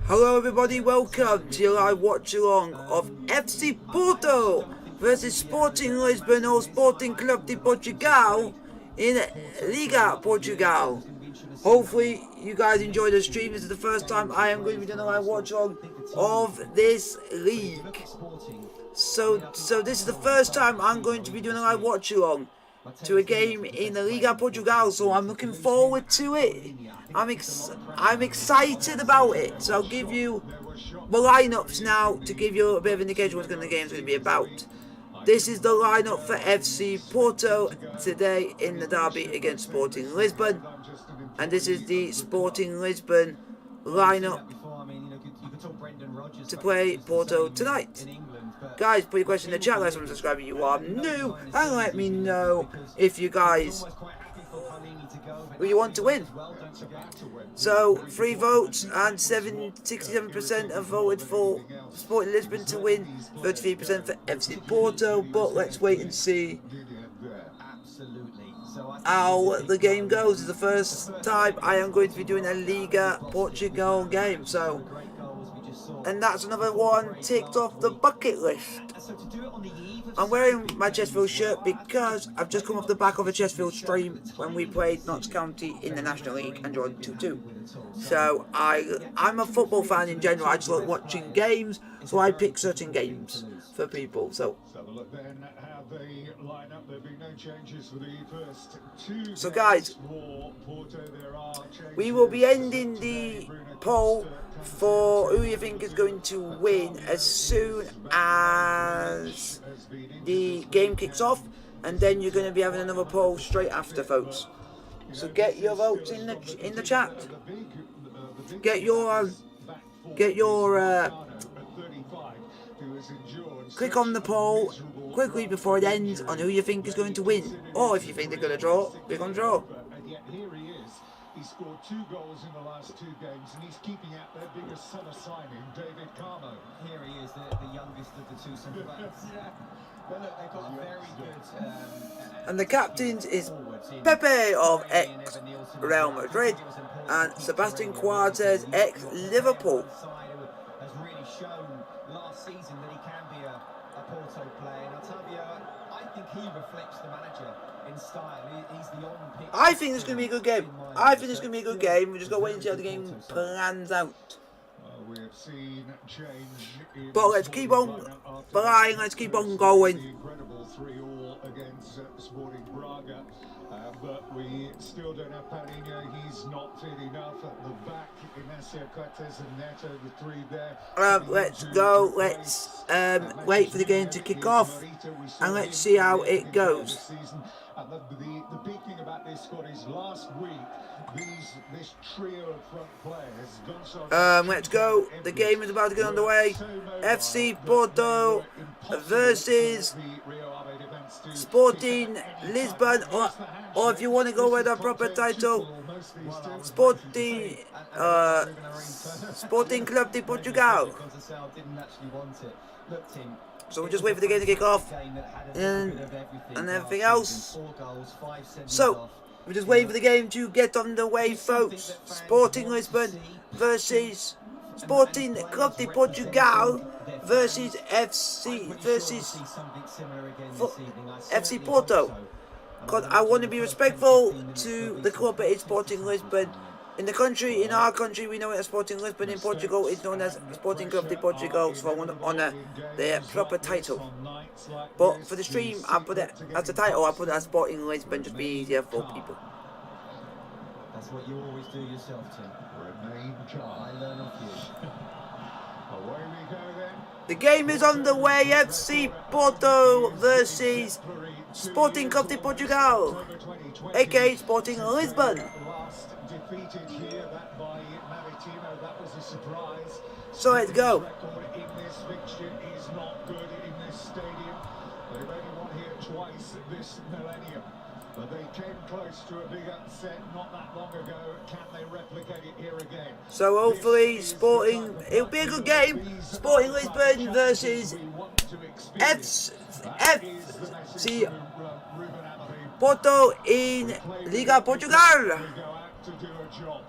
Hello everybody, welcome to your live watch along of FC Porto versus Sporting Lisbon or Sporting Club de Portugal in Liga Portugal. Hopefully you guys enjoyed the stream. This is the first time I am going to be doing a live watch along of this league. So this is the first time I'm going to be doing a live watch along to a game in the Liga Portugal, so I'm looking forward to it. I'm excited about it. So I'll give you the lineups now to give you a bit of indication what the game is going to be about. This is the lineup for FC Porto today in the derby against Sporting Lisbon, and this is the Sporting Lisbon lineup to play Porto tonight. Guys, put your question in the chat, like, subscribe if you are new, and let me know if you guys who you want to win. So 3 votes and 67% have voted for Sporting Lisbon to win, 33% for FC Porto, but let's wait and see how the game goes. It's the first time I am going to be doing a Liga Portugal game, so, and that's another one ticked off the bucket list. I'm wearing my Chesterfield shirt because I've just come off the back of a Chesterfield stream when we played Notts County in the National League and drawn 2-2. So I'm a football fan in general. I just like watching games, so I pick certain games for people. So guys, we will be ending the poll for who you think is going to win as soon as the game kicks off, and then you're going to be having another poll straight after, folks. So get your votes in the chat. Get your click on the poll quickly before it ends on who you think is going to win, or if you think they're going to draw, click on draw. He scored 2 goals in the last 2 games, and he's keeping out their biggest summer signing, David Carmo. Here he is, the youngest of the 2 centre backs. Well, look, they've got a very good... and the captains is Pepe of ex-Real Madrid and Sebastian Coates, ex-Liverpool. Has really shown last season that he can be a Porto player. And I'll tell you, I think he reflects the manager in style. He's the on-pitch. I think it's going to be a good game. I think it's going to be a good game. We just got to wait and see how the game plans out. We have seen change in, but let's keep on flying. Let's keep on going. Incredible 3-3 against Sporting Braga, but we still don't have Paulinho. He's not fit enough at the back. Ignacio Cortes and Neto, the 3 there. Let's go. Let's wait for the game to kick off, and let's see how it goes. The big thing about this squad is last week, this trio of front players. Let's go. The game is about to get underway. FC Porto versus Sporting Lisbon, or if you want to go with a proper title, Sporting Club de Portugal. So we'll just wait for the game to kick off and everything else. So we're just waiting for the game to get underway, folks. Sporting Lisbon versus Sporting Club de Portugal versus FC Porto. Because I want to be respectful to the club that is Sporting Lisbon. In the country, in our country, we know it as Sporting Lisbon. In Portugal, it's known as Sporting Club de Portugal, so I want to honour their proper title. But for the stream, I put it as a title, I put it as Sporting Lisbon, just be easier for people. That's what you always do yourself, Tim. Remain calm. I learn off you. Away we go then. The game is underway. FC Porto versus Sporting Club de Portugal, aka Sporting Lisbon. Defeated here, that by Maritimo, that was a surprise. So let's go. In this fixture is not good in this stadium. They've only won here twice this millennium, but they came close to a big upset not that long ago. Can they replicate it here again? So hopefully Sporting, it'll be a good game. Sporting Lisbon versus FC Porto in Liga Portugal. To do a job.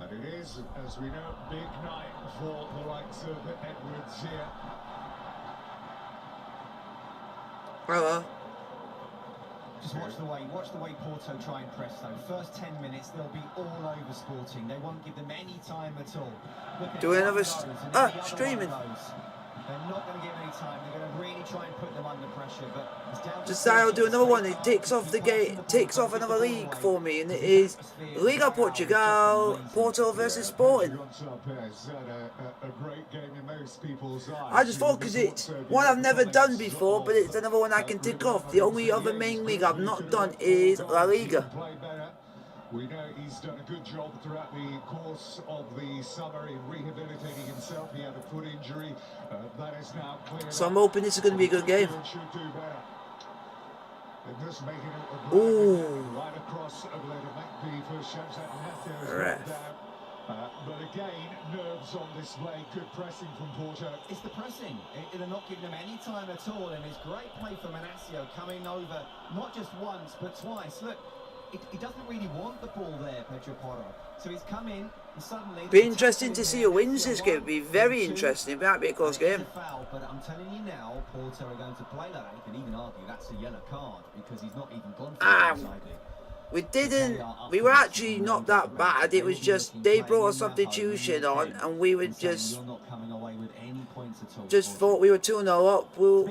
And It is, as we know, big night for the likes of Edwards here. Hello. Just watch the way Porto try and press though. First 10 minutes, they'll be all over Sporting. They won't give them any time at all. Do another streaming. They're not going to give any time. They're going to really try and put them under pressure. But it's down to Just say I'll do another one. It takes off the game, takes off another league for me, and it is Liga Portugal, Porto versus Sporting. I just thought because it's one I've never done before, but it's another one I can tick off. The only other main league I've not done is La Liga. We know he's done a good job throughout the course of the summer in rehabilitating himself. He had a foot injury. That is now cleared. So I'm hoping this is going to be a good game. Ooh. Right across over there to make the first shots at Matthews. But again, nerves on display. Good pressing from Porto. It's the pressing. They're not giving them any time at all. And it's great play for Manassio coming over, not just once, but twice. Look. He doesn't really want the ball there, Fc Porto. So he's come in and suddenly... Be interesting to see who wins this game. Be very interesting. It might be a close game. Foul, but I'm telling you now, Porto are going to play that. You can even argue that's a yellow card because he's not even gone for it. We were actually not that bad. It was just they brought a substitution on and we were just thought we were 2-0 up. We'll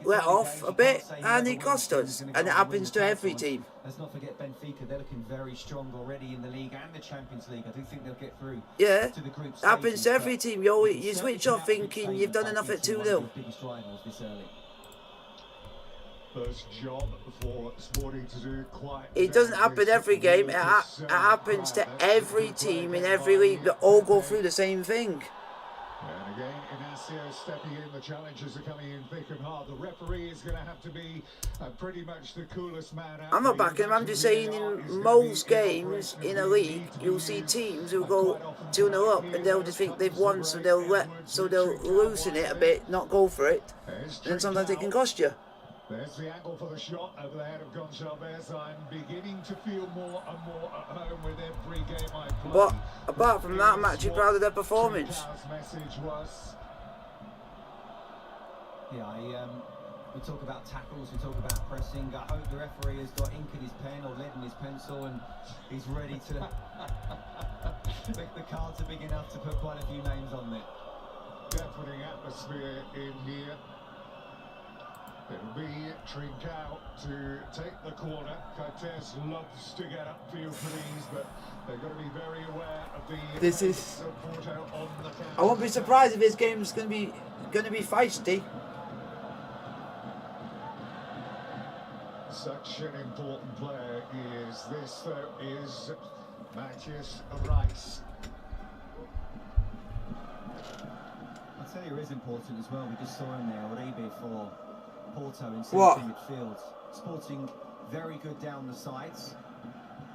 let off a bit and it cost us. And it happens to every team. Let's not forget Benfica. They're looking very strong already in the league and the Champions League. I do think they'll get through. Yeah, to the group stages, happens to every team. You switch off thinking you've done enough at 2-0. First job for Sporting to do quite. It doesn't happen every game. It happens to every team in every league that all go through the same thing. And again, Inacio stepping in. The challenges are coming in thick and hard. The referee is going to have to be pretty much the coolest man out. I'm not backing him. I'm just saying in most games in a league, you'll see teams who go 2-0 up and they'll just think they've won, so they'll loosen it a bit, not go for it, and sometimes it can cost you. There's the angle for the shot over the head of Gonçalves. I'm beginning to feel more and more at home with every game I play. But apart from that, I'm actually proud of their performance. Message was... Yeah, we talk about tackles, we talk about pressing. I hope the referee has got ink in his pen or lead in his pencil and he's ready to... the cards are big enough to put quite a few names on it. Deafening atmosphere in here. It'll be Trincao to take the corner. Cortez loves to get upfield for these, but they've got to be very aware of the... This is... I won't be surprised if this game's going to be feisty. Such an important player is this, though, is Matthias Rice. I'll tell you, it is important as well. We just saw him there, Uribe for Porto in central midfield. Sporting very good down the sides.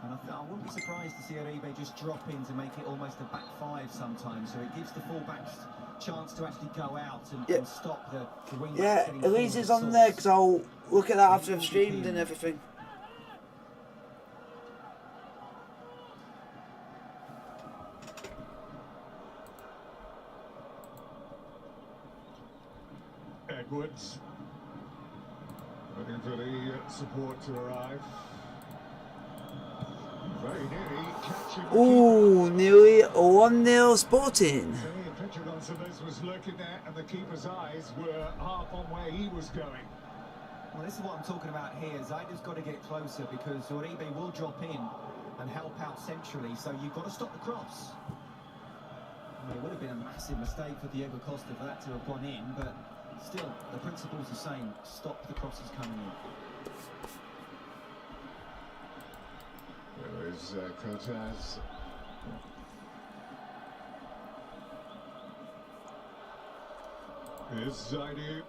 And I wouldn't be surprised to see Uribe just drop in to make it almost a back five sometimes. So it gives the fullbacks chance to actually go out and stop the wing. Yeah, Elise's on there because I'll look at that after I've streamed and everything. Edwards. Waiting for the support to arrive. Very nearly catching. Ooh, nearly 1-0 Sporting. Fc Porto was looking there, and the keeper's eyes were half on where he was going. Well, this is what I'm talking about here. Zaida's got to get closer because Uribe will drop in and help out centrally, so you've got to stop the cross. I mean, it would have been a massive mistake for Diego Costa for that to have gone in, but still, the principle's the same. Stop the crosses coming in. There is Cortez. Here's Zaidu.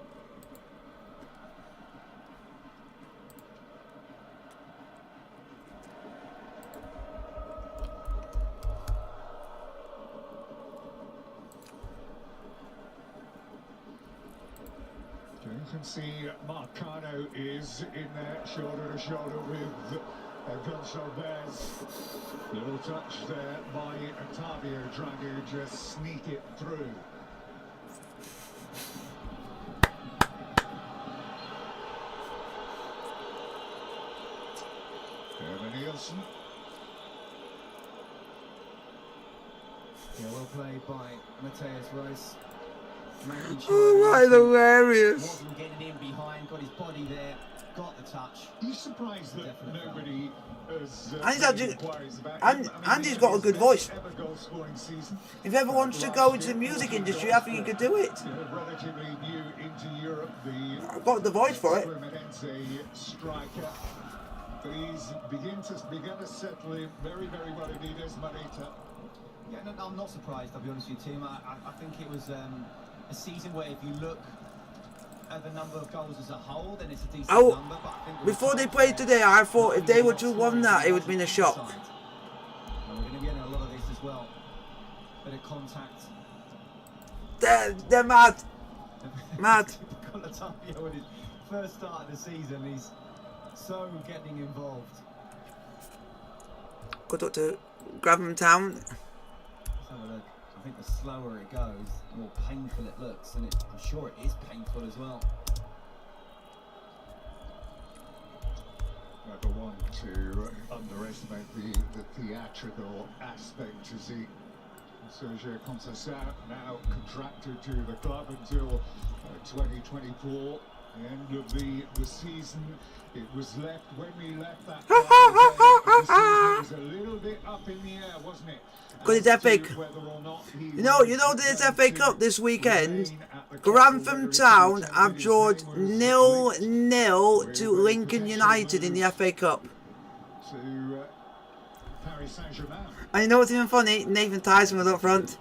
You can see Marcano is in there shoulder to shoulder with Gonçalves. Little touch there by Otavio trying to just sneak it through. Nielsen. Yeah, well played by Mateus Reis. Oh, right, hilarious. Wasn't getting in behind, got his body there, got the touch. Are you surprised that nobody has Andy's got a good voice. If ever wants to go into the music industry, I think he could do it. Relatively new into Europe, I've got the voice for it. Striker. But he's begun to settle in very, very well indeed as Marita. Yeah, no, I'm not surprised, I'll be honest with you, Tim. I think it was a season where if you look at the number of goals as a whole, then it's a decent number. But I think before they played today, I thought if they were to have won that, it would have been a shock. And we're going to get a lot of this as well. Bit of contact. They're mad. Mad. Otavio with his first start of the season, he's so getting involved. Good luck to Graham Town. Let's have a look. I think the slower it goes, the more painful it looks, and I'm sure it is painful as well. Never one to underestimate the theatrical aspect as Sergio Conceição now contracted to the club until 2024. The end of the season. It was left when we left that the season was a little bit up in the air, wasn't it? Because it's epic. You know there's FA Cup this weekend. Grantham Town have drawn 0-0 to Lincoln United in the FA Cup. To Paris Saint-Germain. And you know what's even funny? Nathan Tyson was up front.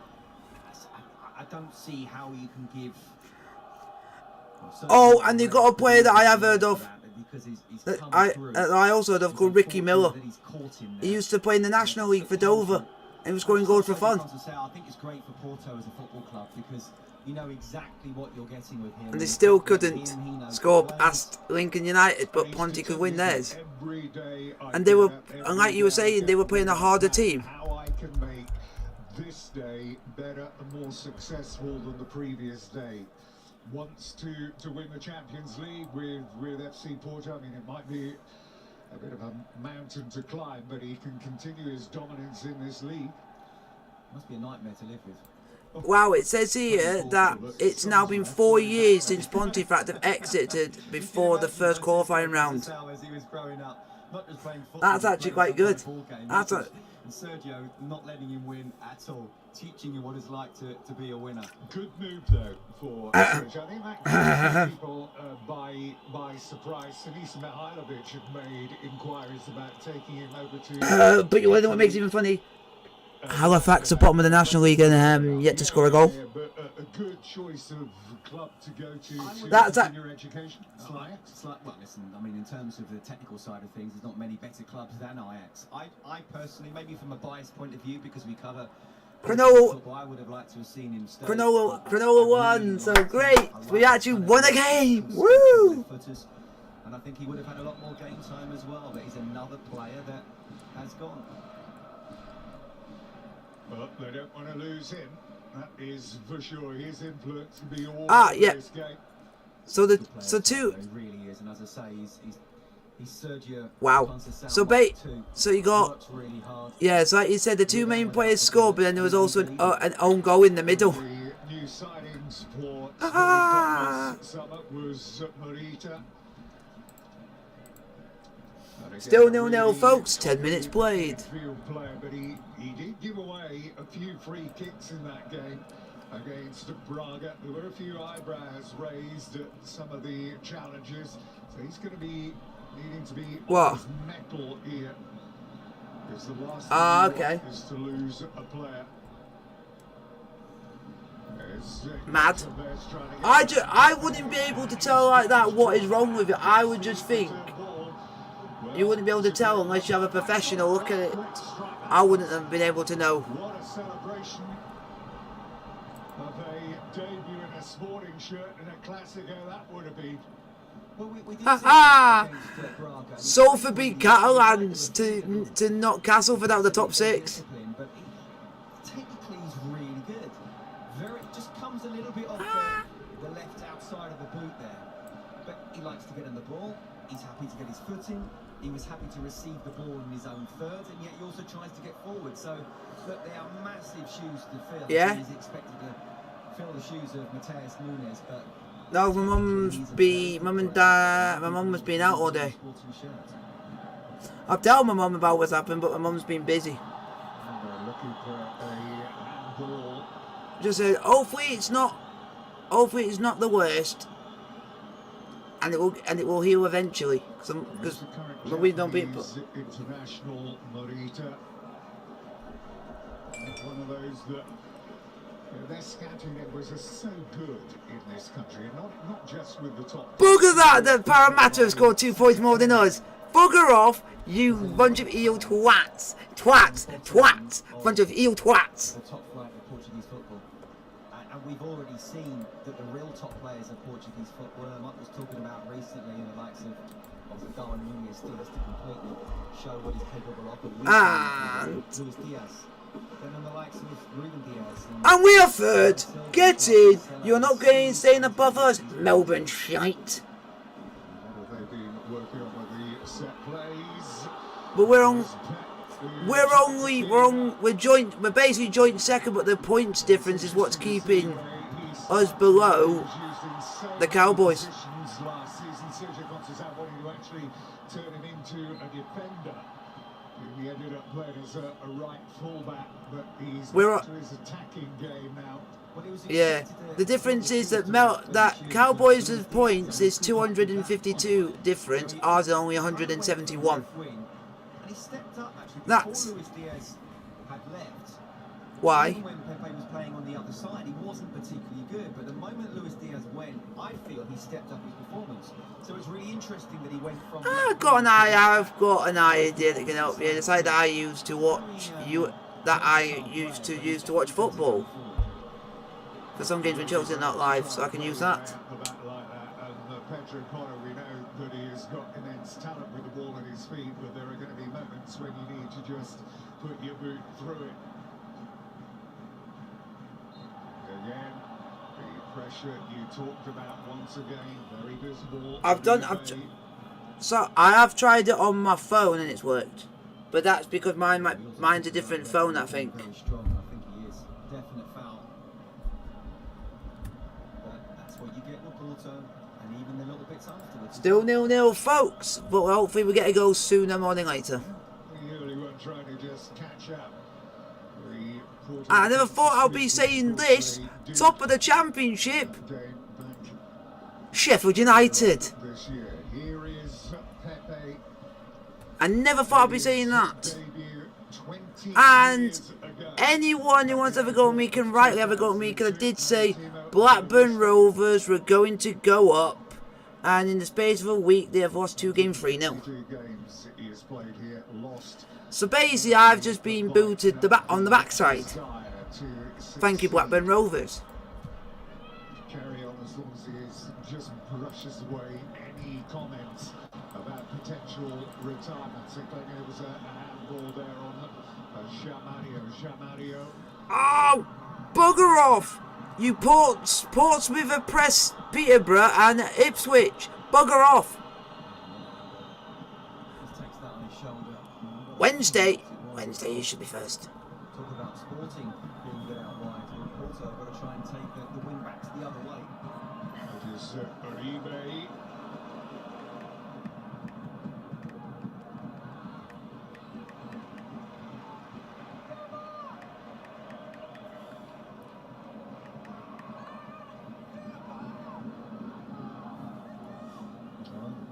I don't see how you can give. Oh, and they got a player that I have heard of. I also heard of called Ricky Miller. He used to play in the National League for Dover. And he was scoring goals for fun. I think it's great for Porto as a football club because you know exactly what you're getting with him. And they still couldn't score past Lincoln United, but Ponty could win theirs. And they were, and like you were saying, they were playing a harder team. How I can make this day better and more successful than the previous day. Wants to win the Champions League with FC Porto. I mean, it might be a bit of a mountain to climb, but he can continue his dominance in this league. Must be a nightmare to live with. Wow, it says here that it's now been 4 years since Pontefract have exited before the first qualifying round. That's actually quite good. That's a... Sergio not letting him win at all, teaching you what it's like to be a winner. Good move though for Sergio. I think that catches people by surprise. Sinisa Mihailovic have made inquiries about taking him over to. But you know what makes it even funny? Halifax are bottom of the National League and yet to score a goal. But a good choice of club to go to That's your education. It's like, well, listen, I mean, in terms of the technical side of things, there's not many better clubs than Ajax. I personally, maybe from a biased point of view, because we cover Cronulla, I would have liked to have seen him stay. Cronulla won, so great. We actually won a game. Woo! And I think he would have had a lot more game time as well, but he's another player that has gone. But they don't want to lose him. That is for sure his influence will be all yeah. this game. So He really is, and as I say, he's Sergio. Wow. So you got really hard. yeah. So like you said, the two main players scored, but then there was also an own goal in the middle. The new signings for summer was Marita. Still 0-0, folks. 10 minutes played. Player, but he did give away a few free kicks in that game against Braga. There were a few eyebrows raised at some of the challenges, so he's going to be needing to be on his mettle here. Because the last thing is to lose a player. Mad. I wouldn't be able to tell like that what is wrong with it. I would just think you wouldn't be able to tell unless you have a professional look at it. I wouldn't have been able to know. What a celebration of a debut in a Sporting shirt and a Classico that would have been. Well, we did Ha see ha! against Braga. Salford beat Catalans to knock Castleford out of the top 6. But technically he's really good. Just comes a little bit off the left outside of the boot there. But he likes to get in the ball. He's happy to get his foot in. He was happy to receive the ball in his own third, and yet he also tries to get forward. So, look, they are massive shoes to fill. Yeah. He's expected to fill the shoes of Mateus Nunes, but No, my mum has been out all day. I've told my mum about what's happened, but my mum's been busy. Looking for a ball. Just said, hopefully it's not the worst, and it will heal eventually. Because we don't people. International Morita. One of those that their scouting numbers are so good in this country, and not just with the top. Bugger that! The Parramatta have scored 2 points more than us. Bugger off, you bunch of eel twats, bunch of eel twats. The top flight of Portuguese football, and we've already seen that the real top players of Portuguese football. Mike was talking about recently in the likes of Darwin Nunes Diaz to completely show what he's capable of. And Luis Diaz. Then on the likes of Ruben Diaz. And we are third. Get in. You're not going staying above us, Melbourne shite. They've been working on with the set plays. But we're basically joint second, but the points difference is what's keeping us below the Cowboys. Last season, Sergio Conceição wanted to actually turn him into a defender. He ended up playing as a right fullback, but he's to his attacking game now. Yeah, the difference is that Cowboys' points is 252 difference, ours is only 171. That's why. Even when Pepe was playing on the other side, he wasn't particularly good, but the moment Luis Diaz went, I feel he stepped up his performance. So it's really interesting that he went from. I've got an idea that can help you. The side that I used to watch use to watch football. For some games when Chelsea are not live, so I can use that. Pedro Porro, we know that he has got immense talent with the ball at his feet, but there are going to be moments when you need to just put your boot through it. Again, the pressure you talked about once again, very visible. I have tried it on my phone and it's worked, but that's because mine's a different phone, I think. Very strong, I think he is. Definite foul. But that's what you get with Porto, and even the little bits afterwards. Still 0-0, folks, but hopefully we get a goal sooner more than later. We really weren't trying to just catch up. I never thought I'd be saying this. Top of the championship, Sheffield United. This year, here is Pepe. I never thought I'd be saying that. And anyone who wants to have a go at me can rightly have a go at me, because I did say Blackburn Rovers were going to go up, and in the space of a week they have lost 2 games 3-0. So basically I've just been booted on the backside. Thank you, Blackburn Rovers. Carry on as long as he just brushes away any comments about potential retirement. I think it was a handball there on Jamario. Oh, bugger off! You Portsmouth have pressed Peterborough and Ipswich. Bugger off! Wednesday you should be first. Talk about Sporting being good out wide, and Porto have got to try and take the wing backs the other way. It is Uribe.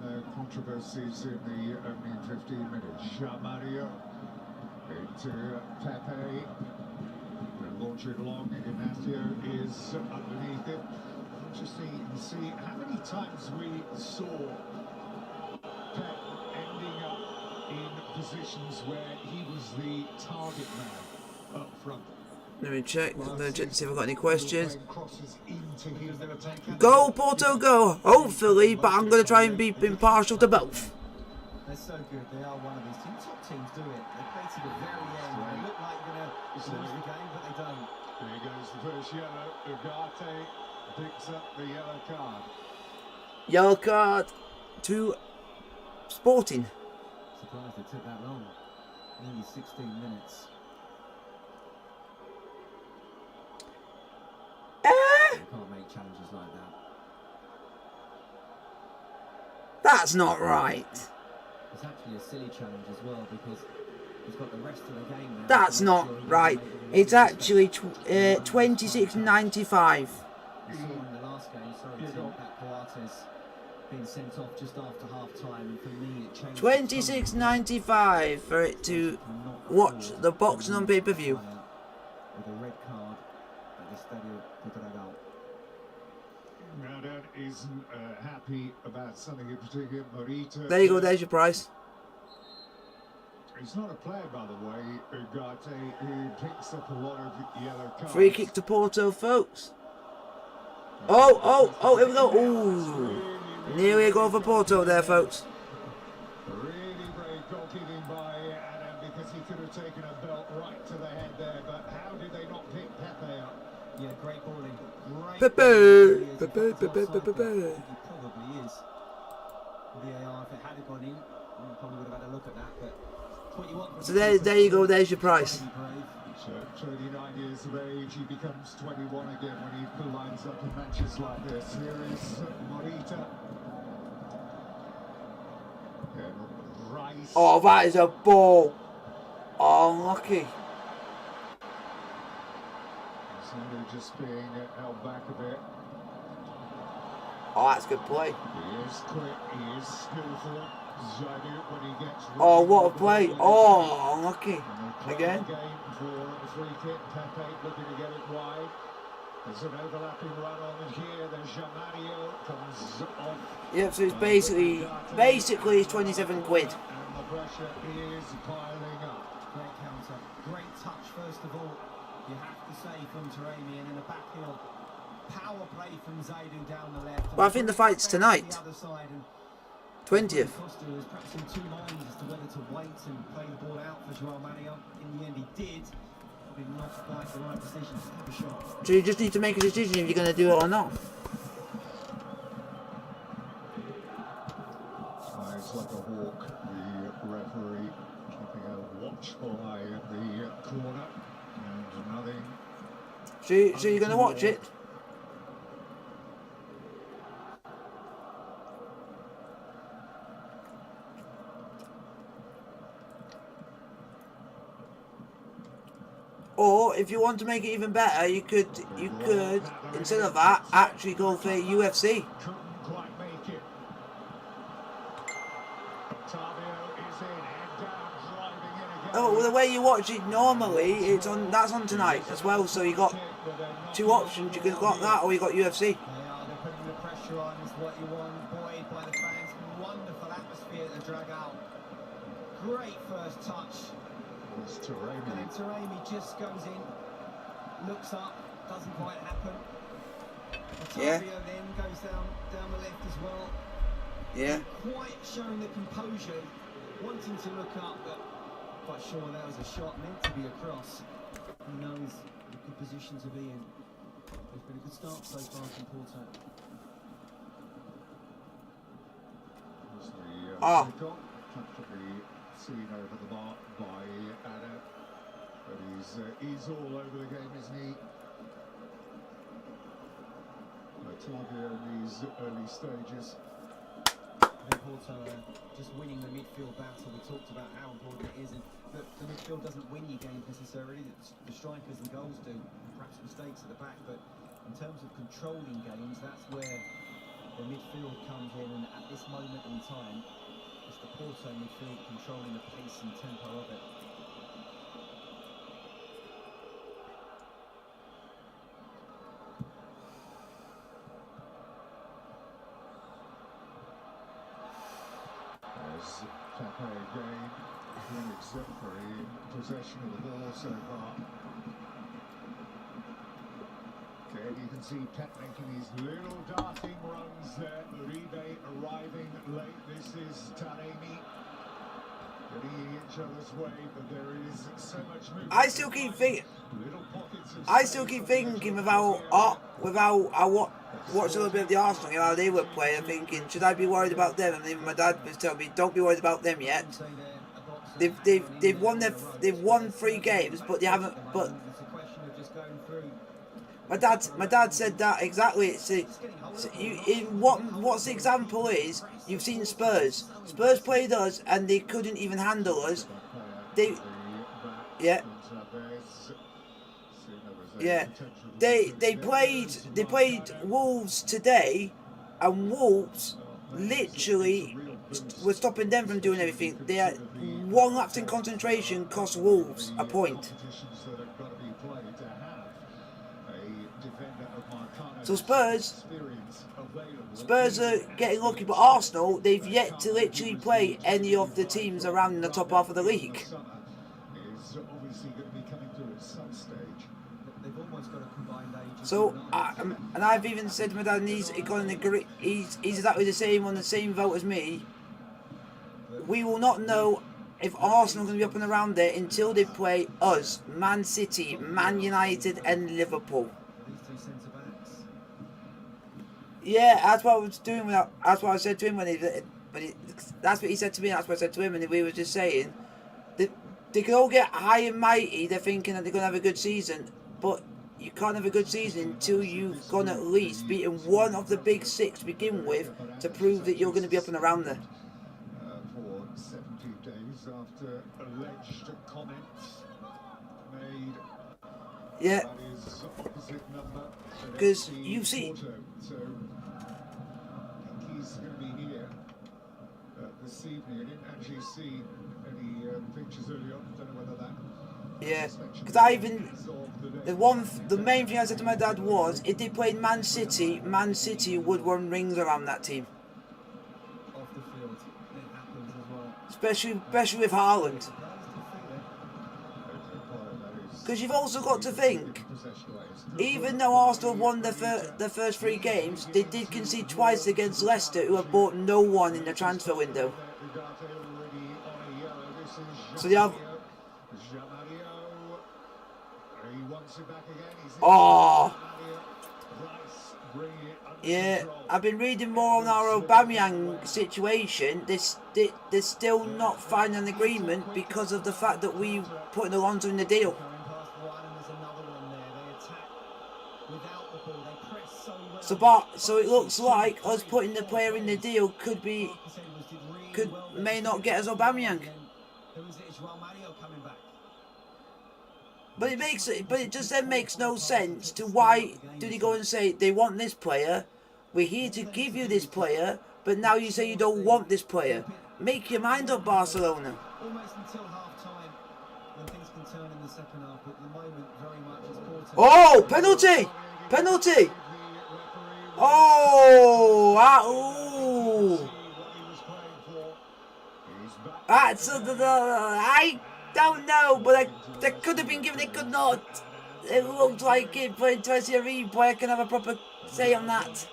No controversies in the opening 15 minutes. Jamario into Pepe. Launch it long. Ignacio is underneath it. Interesting to see how many times we saw Pep ending up in positions where he was the target man up front. Let me check. Let me check to see if I've got any questions. Crosses into his attack. Go, Porto, go! Hopefully, but I'm going to try and be impartial to both. They're so good. They are one of these teams. Top teams do it. They play to the very end. They look like they're going to lose the game, but they don't. There goes the first yellow. Ugarte picks up the yellow card. Yellow card to Sporting. Surprised it took that long. Nearly 16 minutes. You can't make challenges like that. That's not right. It's actually a silly challenge as well because he's got the rest of the game now. That's not right. It's actually 26.95. We saw in the last game, sorry, that Coates being sent off just after half time, and for me it changed. 26.95 for it to watch the boxing on pay-per-view. With a red card at the Stadio de Dragão. Now isn't happy about something in particular. Morita. There you go, there's your price. He's not a player, by the way, Ugarte, who picks up a lot of yellow cards. Free kick to Porto, folks. Oh, here we go. Ooh. Nearly a goal for Porto there, folks. Really brave goalkeeping by Adam, because he could have taken a belt right to the head there, but how did they not pick Pepe up? Yeah, great balling. Pepe. He probably is. VAR, if it had gone in, we probably would have had a look at that, but it's what you want. So there you go, there's your price. So 39 years of age, he becomes 21 again when he lines up in matches like this. Here is Morita. And Rice. Oh, that is a ball. Oh, unlucky. Somebody just being held back a bit. Oh, that's good play. He is quick, he is skillful. Zadu, when he gets Oh, what a play. Oh, unlucky. Again. For the free kick, Pepe looking to get it wide. There's an overlapping run on here. Then Jamario comes off. Yep, so it's basically it's 27 quid. And the pressure is piling up. Great counter, great touch first of all. You have to say from Taremi, and then a back heel. Power play from Zaidu down the left. Well, I think the fight's tonight. 20th. Costa was perhaps in two minds as to whether to wait and play the ball out for João Mario. In the end, he did. Probably not quite the right decision to have a shot. So you just need to make a decision if you're going to do it or not. Eyes like a hawk, the referee keeping a watchful eye at the corner, and nothing. So you're going to watch it? Or if you want to make it even better, you could instead of that actually go for UFC. Couldn't quite make it. Octavio is in, head down, driving in again. Oh, well, the way you watch it normally, that's on tonight as well. So you got two options. You could got that, or you got UFC. They're putting the pressure on. Is what you want. Buoyed by the fans. Wonderful atmosphere at the Dragão. Great first touch. It's And then Taremi. Taremi just goes in, looks up, doesn't quite happen. Yeah. Octavio then goes down the left as well. Yeah. Quite showing the composure, wanting to look up, but quite sure that was a shot meant to be a cross. He knows the good position to be in. It's been a good start so far from Porto. Ah. Comfortably seen over the mark by Adam, but he's all over the game, isn't he? Octavio in these early stages. I think Porto just winning the midfield battle. We talked about how important it is, and the midfield doesn't win you games necessarily. The strikers and goals do, perhaps mistakes at the back, but in terms of controlling games, that's where the midfield comes in, and at this moment in time, it's the Porto midfield controlling the pace and tempo of it. As Pepe again, being exemplary in possession of the ball so far. And you can see Pep making his little darting runs there. Uribe arriving late. This is Taremi getting in each other's way, but there is so much movement. I still keep thinking without I watched a little bit of the Arsenal game, how they were playing, thinking, should I be worried about them? And even my dad was telling me, don't be worried about them yet. They've won 3 games, but they haven't. But my dad said that exactly. What's the example is, you've seen Spurs. Spurs played us and they couldn't even handle us. They played Wolves today, and Wolves literally were stopping them from doing everything. They had one lapse in concentration cost Wolves a point. So Spurs are getting lucky, but Arsenal, they've yet to literally play any of the teams around in the top half of the league. So, and I've even said to my dad, and he's exactly the same, on the same vote as me. We will not know if Arsenal are going to be up and around there until they play us, Man City, Man United, and Liverpool. Yeah, that's what I was doing. That's what I said to him that's what he said to me. That's what I said to him, and we were just saying that they can all get high and mighty. They're thinking that they're going to have a good season, but you can't have a good season until you've gone at least beaten one of the big 6 to begin with to prove that you're going to be up and around there. For 70 days after alleged comments made. Yeah. That is opposite number. Because you see. So I think he's going to be here this evening. I didn't actually see any pictures early on. I don't know whether that. Yeah, because the main thing I said to my dad was, if they played Man City would run rings around that team. Off the field, it happens as well. Especially with Haaland. Because you've also got to think, even though Arsenal won the first 3 games, they did concede twice against Leicester, who have bought no one in the transfer window. So they have. Oh, yeah. I've been reading more on our Aubameyang situation. They're still not finding an agreement because of the fact that we put Alonso in the deal. So it looks like us putting the player in the deal may not get us Aubameyang. But it just then makes no sense to why do they go and say they want this player, we're here to give you this player, but now you say you don't want this player. Make your mind up, Barcelona. Almost until half time, when things can turn in the second half, but at the moment very much it's Porto. Oh, penalty! Penalty! Oh, that's I don't know, but that could have been given. It could not. It looked like it, but until I see a replay, I can have a proper say on that.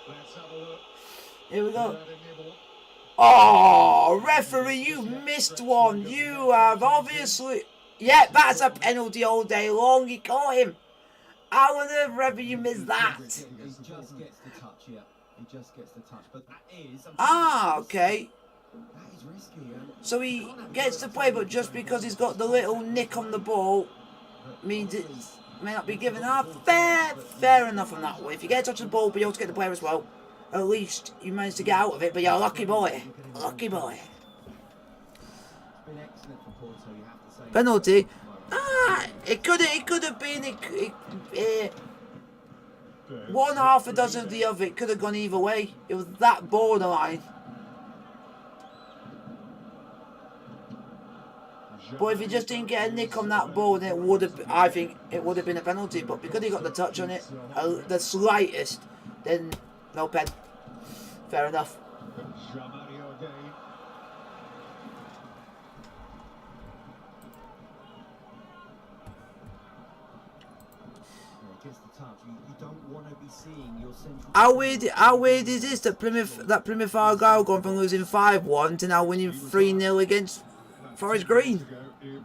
Here we go. Oh, referee, you missed one. You have obviously. Yeah, that's a penalty all day long. He caught him. How on earth, referee, you missed that? He just gets the touch, yeah. He just gets the touch, but that is. Okay. That is risky, yeah. So he gets to play, but just because he's got the little nick on the ball means it may not be given. Fair enough on that one. If you get a touch of the ball, but you also get the player as well, at least you managed to get out of it. But you're a lucky boy. Lucky boy. It's been excellent for Porto, you have to say. Penalty. It could have been. One half a dozen of the other. It could have gone either way. It was that borderline. But if he just didn't get a nick on that ball, then I think it would have been a penalty. But because he got the touch on it, the slightest, then no pen. Fair enough. gets the touch. You don't want to be seeing your central. How weird is this that Plymouth Argyle gone from losing 5-1 to now winning 3-0 against Forest Green? He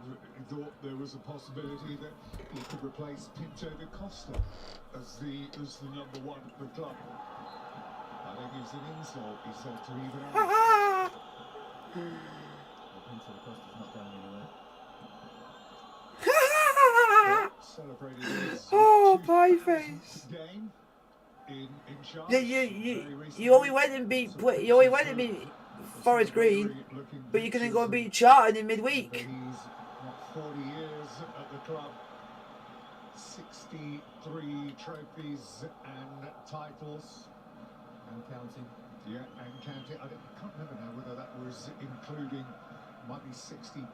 thought there was a possibility that he could replace Pinto da Costa as the number one at the club. I think it's an insult, he said, to even ask. Pinto da Costa's not going anywhere. Celebrated his Oh, pie face. game in charge. You only went and beat Forest Green, but you couldn't go and beat Charlton in midweek. He's what, 40 years at the club, 63 trophies and titles. And counting. Yeah, and counting. I can't remember now whether that was including, might be 64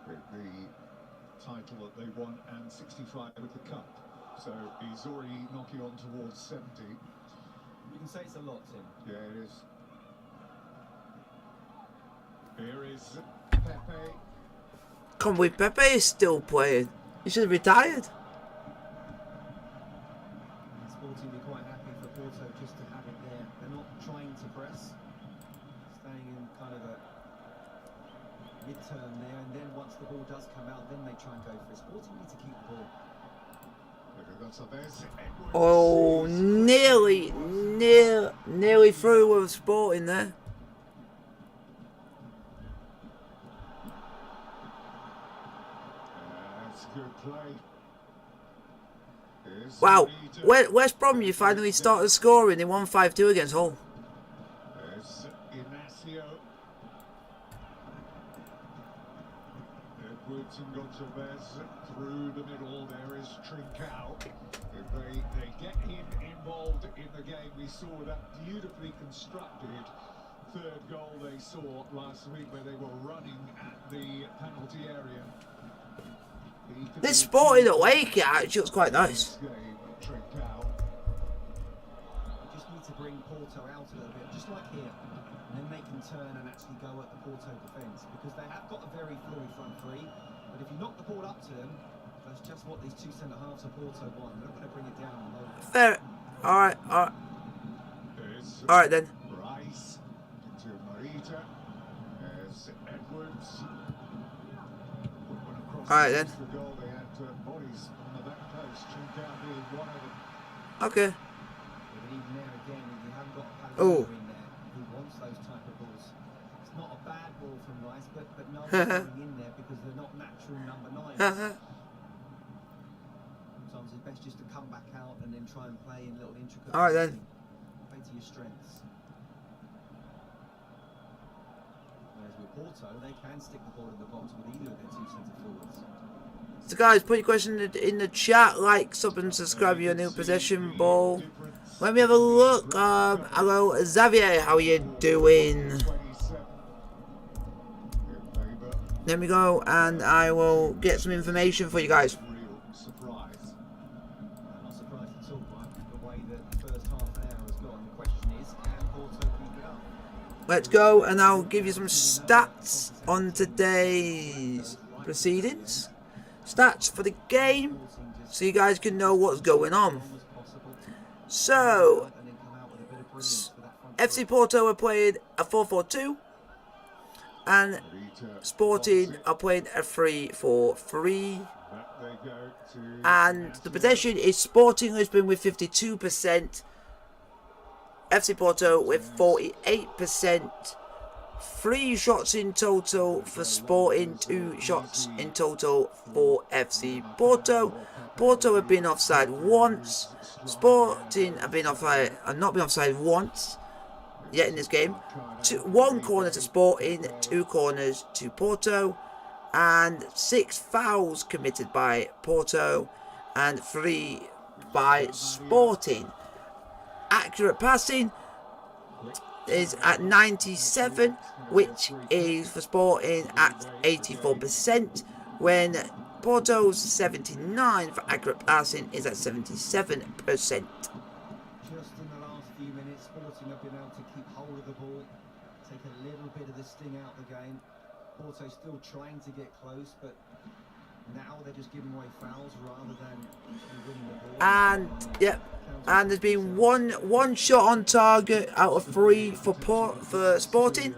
with the title that they won and 65 with the cup. So he's already knocking on towards 70. You can say it's a lot, Tim. Yeah, it is. Here is Pepe. Come with Pepe is still playing. He should have retired. Sporting be quite happy for Porto just to have it there. They're not trying to press, staying in kind of a mid-term there, and then once the ball does come out, then they try and go for it. Sporting need to keep the ball. Oh, nearly through with Sporting there. That's good play. Wow, West Brom, you finally started scoring. They won 5-2 against Hull. There's Ignacio. Edwards and Gonçalves through the middle. There is Trincao. If they get him involved in the game, we saw that beautifully constructed third goal they saw last week where they were running at the penalty area. This Sporting at Wake actually looks quite nice. Just need to bring Porto out a little bit, just like here, and then they can turn and actually go at the Porto defence, because they have got a very fluid front three, but if you knock the ball up to them, that's just what these two centre-halves of Porto want. They're not going to bring it down on low. Fair. Alright then. Rice to Marita. There's Edwards. Alright then. The goal, they had bodies on the back post. Trincao being one of them. Okay. But even there again, you haven't got Oh. Palomino in there who wants those type of balls. It's not a bad ball from Rice, but no one's going in there because they're not natural number nines. Sometimes it's best just to come back out and then try and play in little intricate. Alright then. Play to your strengths. Whereas with Porto, they can stick the ball in the box with either of their two centre forwards. So guys, put your question in the chat, like, sub and subscribe your new possession ball. Let me have a look. Hello Xavier, how are you doing? There we go, and I will get some information for you guys. I'm not surprised at all, right? The way that the first half an hour has gone. The question is, can Porto keep it up? Let's go, and I'll give you some stats on today's proceedings. Stats for the game, so you guys can know what's going on. So, FC Porto are playing a 4-4-2, and Sporting are playing a 3-4-3. And the possession is Sporting Lisbon with 52%, FC Porto with 48%. 3 shots in total for Sporting, 2 shots in total for FC Porto. Porto have been offside once. Sporting have been offside, not been offside once yet in this game. 1 corner to Sporting, 2 corners to Porto, and 6 fouls committed by Porto and 3 by Sporting. Accurate passing is at 97, which is for Sporting at 84%, when Porto's 79 for accurate passing is at 77%. Just in the last few minutes, Sporting have been able to keep hold of the ball, take a little bit of the sting out of the game. Porto still trying to get close, but now they're just giving away fouls rather than winning the ball. and yep, and there's been one shot on target out of 3 for Sporting,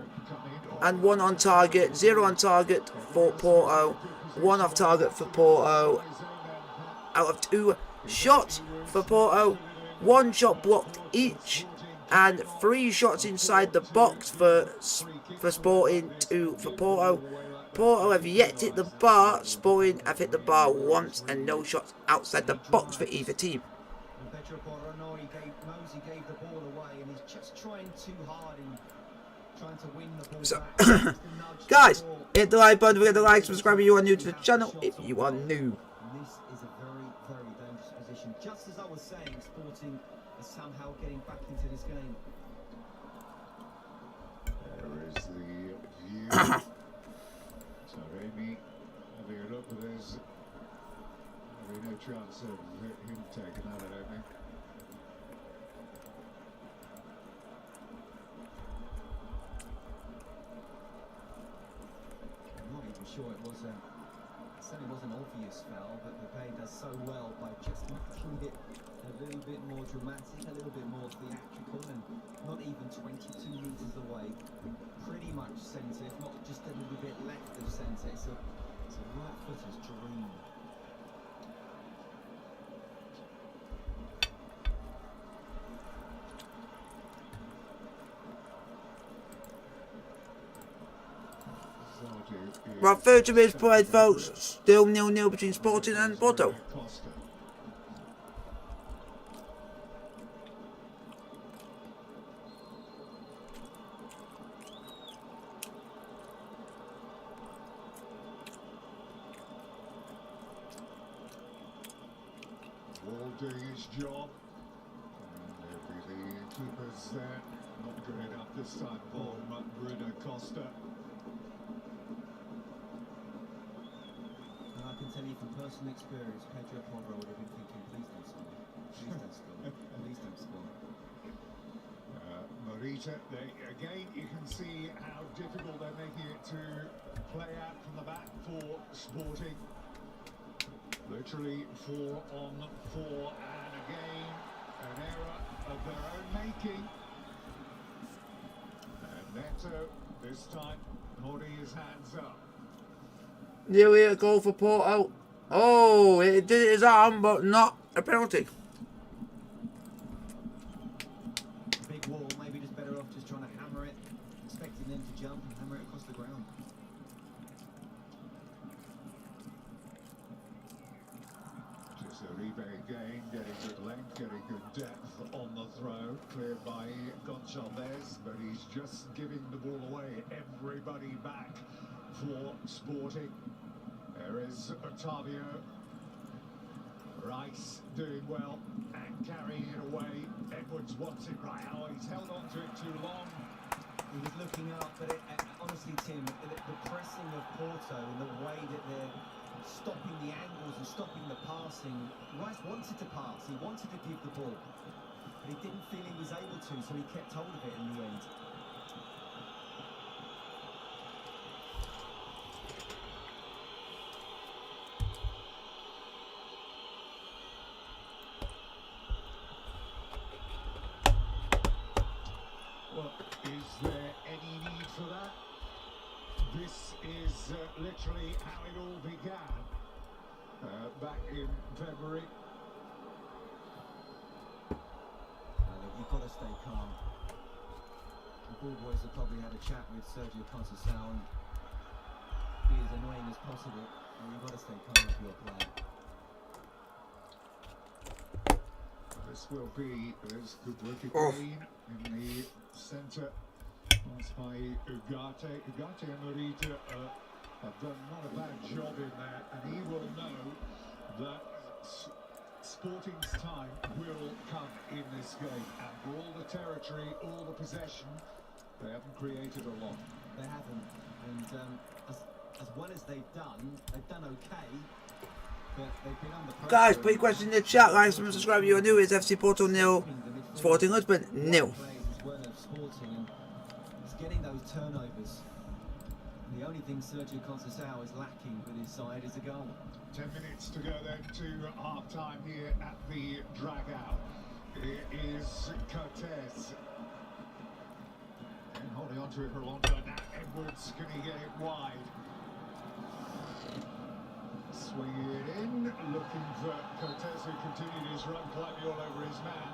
and 1 on target, 0 on target for Porto, 1 off target for Porto. Out of 2 shots for Porto, 1 shot blocked each, and 3 shots inside the box for Sporting, 2 for Porto. Porto have yet to hit the bar. Sporting have hit the bar once, and no shots outside the box for either team. So, guys, hit the like button, forget to like, subscribe if you are new to the channel. If you are new. This is a very, very dangerous position. Just as I was saying, Sporting is somehow getting back into this game. There is the view. So Amy having a look at this. There'll be no chance of him taking that, I don't think. I'm not even sure it was a... certainly was an obvious foul, but the play does so well by just making it a little bit more dramatic, a little bit more theatrical, and not even 22 metres away, pretty much centre, if not just a little bit left of centre. It's a right footer's dream. Right, 30 minutes played, folks. Still 0-0 between Sporting and Porto. Wall doing his job. And the keeper's there. Not good enough this time for Bruno Costa. And I can tell you from personal experience, Pedro Porro would have been thinking, please don't score. Please don't score. Please don't score. Morita, again, you can see how difficult they're making it to play out from the back for Sporting. Literally 4 on 4, and again, an error of their own making. And Neto, this time, holding his hands up. Nearly a goal for Porto. Oh, it did his arm, but not a penalty. Big wall, maybe just better off just trying to hammer it, expecting them to jump and hammer it across the ground. Uribe again, getting good length, getting good depth on the throw, cleared by Gonçalves, but he's just giving the ball away. Everybody back for Sporting. There is Otavio. Rice doing well and carrying it away. Edwards wants it right. Oh, he's held on to it too long. He was looking up, but honestly, Tim, the pressing of Porto and the way that they're stopping the angles and stopping the passing. Rice wanted to pass, he wanted to give the ball, but he didn't feel he was able to, so he kept hold of it in the end. Well, is there any need for that? This is literally how it all began back in February. Look, you've got to stay calm. The ball boys have probably had a chat with Sergio Conceição and be as annoying as possible. And you've got to stay calm if you're a player. This will be, there's good work again in the centre. That's by Ugarte. Ugarte and Morita have done not a bad job in there, and he will know that Sporting's time will come in this game. And for all the territory, all the possession, they haven't created a lot. They haven't, and as well as they've done okay, but they've been under pressure. Guys, put your question in the chat, like, subscribe if you are new. It's FC Porto 0, Sporting Lisbon 0. Getting those turnovers. The only thing Sergio Conceição is lacking with his side is a goal. 10 minutes to go then to half-time here at the drag-out. It is Cortez. And holding on to it for a long time now. Edwards, can he get it wide? Swinging it in, looking for Cortez, who continued his run, climbing all over his man.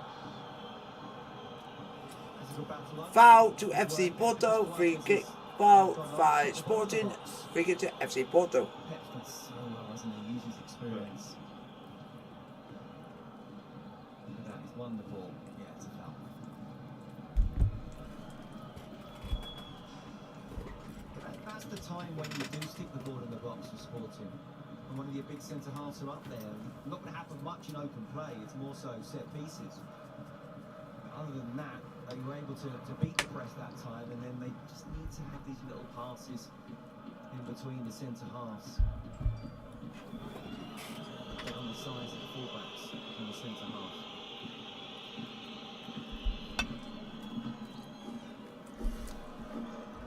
Foul to FC Porto, free kick. Foul by Sporting, free kick to FC Porto. Pep's done so well, hasn't he? Use his experience. Look at that, he's won the ball. Yeah, it's a foul. That's the time when you do stick the ball in the box for Sporting. And one of your big centre halves are up there. Not going to happen much in open play, it's more so set pieces. Other than that, they were able to beat the press that time, and then they just need to have these little passes in between the centre halves. Get on the sides of the fullbacks in the centre half.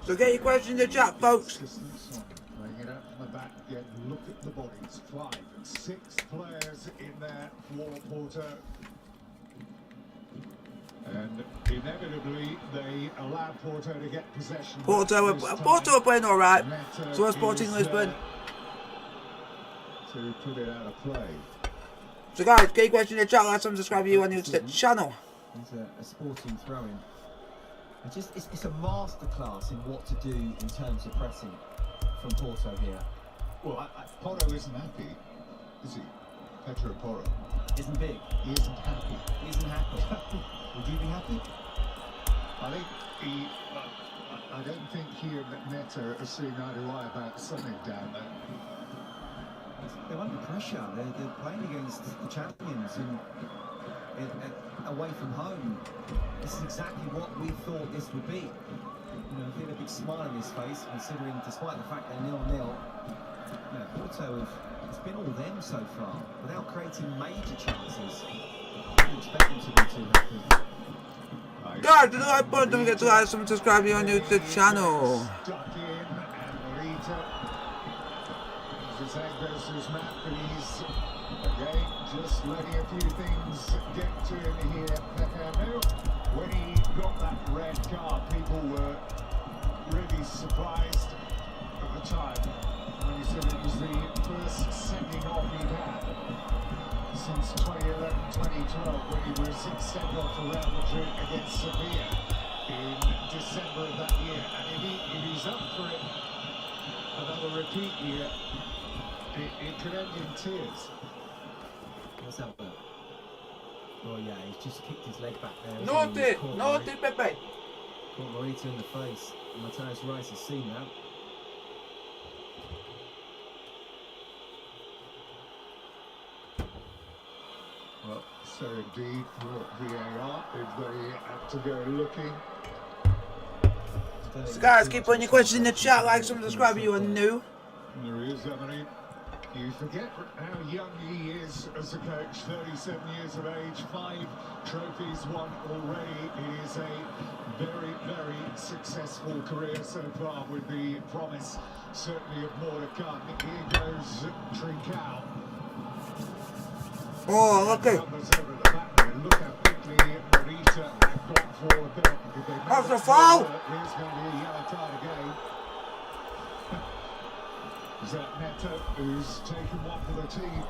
So get your question in the chat, folks. Playing it out from the back again. Look at the bodies. 5, 6 players in there for Porto. And inevitably, they allowed Porto to get possession. Porto are playing alright. So are Sporting Lisbon. To put it out of play. So guys, get your question in the chat, like, subscribe if you are new to the channel. It's a Sporting throw-in. It's a masterclass in what to do in terms of pressing from Porto here. Well, Porto isn't happy, is he? Pedro Porro. Isn't big. He isn't happy. He isn't happy. Would you be happy? I think I don't think he and Neto are seeing eye to eye about something down there. They're under pressure. They're playing against the champions away from home. This is exactly what we thought this would be. You know, get a big smile on his face, considering, despite the fact they're 0-0, you know, Porto it's been all them so far, without creating major chances. I didn't expect them to be too happy. Guys, do the like button, don't forget to like, subscribe if you are new to the channel. Stuck in, and Morita. His head goes to his map, but he's again just letting a few things get to him here. Pekano, when he got that red card, people were really surprised at the time when he said it was the first sending off he'd had since 2011-2012, when he was sent off for Real Madrid against Sevilla in December of that year. And if he's up for it, another repeat year, it could end in tears. What's that about? Oh yeah, he's just kicked his leg back there. Pepe. Caught Morita in the face. And Matthias Rice has seen that. Well, so indeed for VAR, if they have to go looking. So guys, keep putting your questions in the chat, like, subscribe if you are new. There he is, Emily. You forget how young he is as a coach, 37 years of age, 5 trophies won already. It is a very, very successful career so far, with the promise certainly of more to come. Here goes Trincao. Oh, okay. Look how quickly Morita got forward there. That's a foul! Here's going to be a yellow card again. Is that Neto, who's taken one for the team?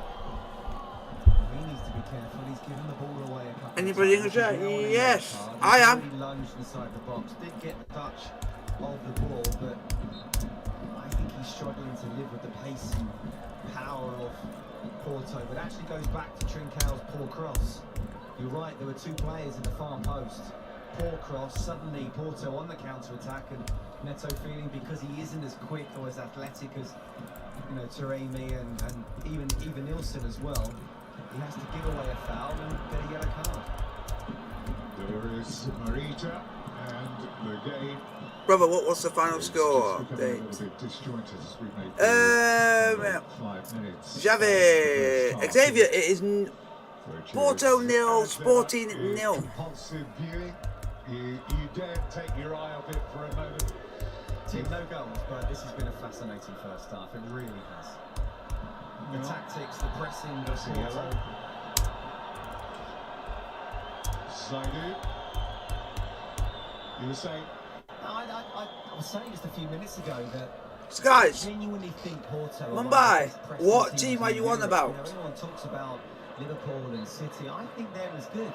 He needs to be careful. He's given the ball away a couple Anybody in the chat? Yes, I am. He lunged inside the box. Did get the touch of the ball, but I think he's struggling to live with the pace and power of Porto. But it actually goes back to Trincao's poor cross. You're right, there were 2 players in the far post. Poor cross, suddenly Porto on the counter-attack, and Neto feeling, because he isn't as quick or as athletic as, you know, Taremi and even Nilsson as well, he has to give away a foul and get a yellow card. There is Morita, and the game. Brother, what's the final score? Xavier, it is Porto 0, Sporting 0. Compulsive viewing. You dare take your eye off it for a moment. expected no goals, but this has been a fascinating first half. It really has. The tactics, the pressing, the Porto. Zaidu. You were saying? I was saying just a few minutes ago that So guys, genuinely think Porto. Mumbai, what team are you on about? You know, everyone talks about Liverpool and City. I think they're as good.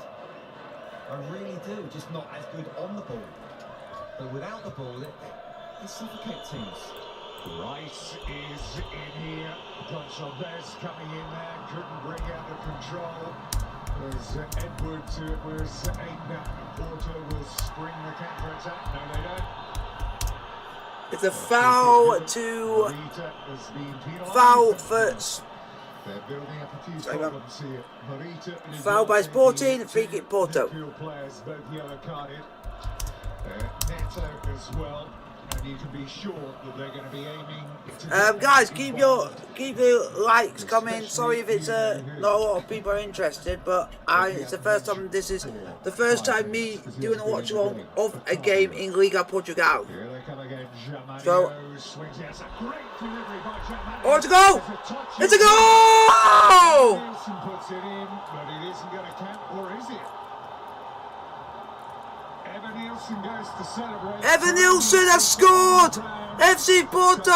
I really do. Just not as good on the ball. But without the ball, they suffocate teams. Rice is in here. Gonçalves coming in there. Couldn't bring out the control. As Edwards was aimed at. Porto will spring the counter-attack. No, they don't. It's a foul to foul for They're building up a few problems here. Morita and foul by Sporting, free kick Porto. Players, both yellow carded. Neto as well. And you can be sure that they're going to be aiming to guys, keep your likes coming. Sorry if it's not a lot of people are interested, but it's the first time. This is the first time me doing a watch along of a game in Liga Portugal. Here they come again. So, swings. Yes, a great delivery by Jamal. oh, it's a goal! It's a goal! Nielsen puts it in, but it isn't going to count, or is it? Evan Nielsen goes to celebrate. Evan Nielsen has scored! FC Porto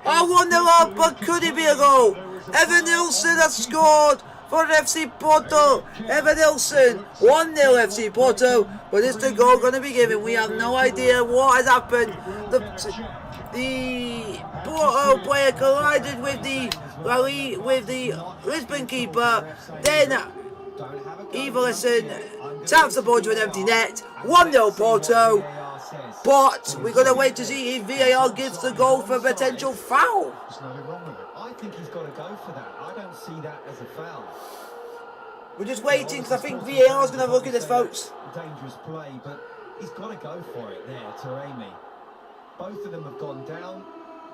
are 1-0 up, but could it be a goal? Evan Nielsen has scored for FC Porto. Evan Nielsen, 1-0 FC Porto, but is the goal going to be given? We have no idea what has happened. The Porto player collided with the Lisbon keeper, then Evelison taps the ball to an empty net. 1-0 Porto, but we're going to wait to see if VAR gives the goal for potential foul. There's nothing wrong with it. I think he's got to go for that. I don't see that as a foul. We're just waiting because I think VAR is going to have a look at this, folks. Dangerous play, but he's got to go for it there, Taremi. Both of them have gone down,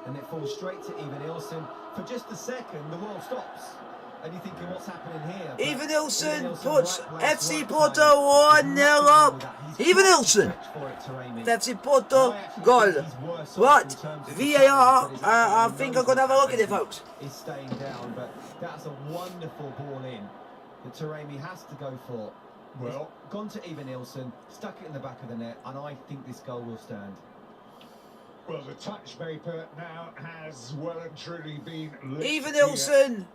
and it falls straight to Evan Nielsen. For just a second, the world stops. And you're thinking, what's happening here? Evan Nielsen puts FC Porto 1-0 up. Evan Nielsen, FC Porto goal. But VAR, I think I'm going to have a look at it, folks. Is staying down, but that's a wonderful ball in that Taremi has to go for. Well, it's gone to Evan Nielsen, stuck it in the back of the net, and I think this goal will stand. well, the touch paper now has well and truly been lit. Evan Nielsen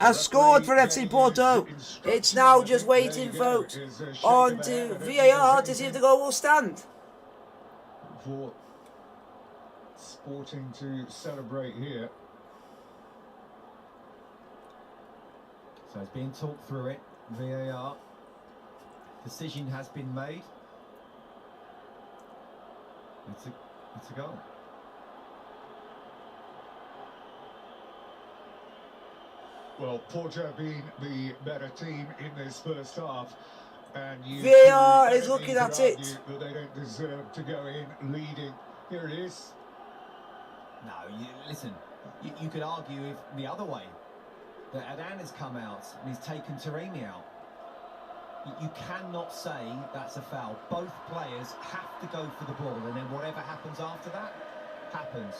has scored for FC Porto. It's now just waiting, folks, on to VAR to see if the goal will stand. For Sporting to celebrate here. So it's being talked through it. VAR. Decision has been made. It's a goal. Well, Porto being the better team in this first half, and you VAR is looking could at it. argue that they don't deserve to go in leading. Here it is. No, listen, you could argue if the other way, that Adan has come out and he's taken Taremi out. You cannot say that's a foul. Both players have to go for the ball, and then whatever happens after that, happens.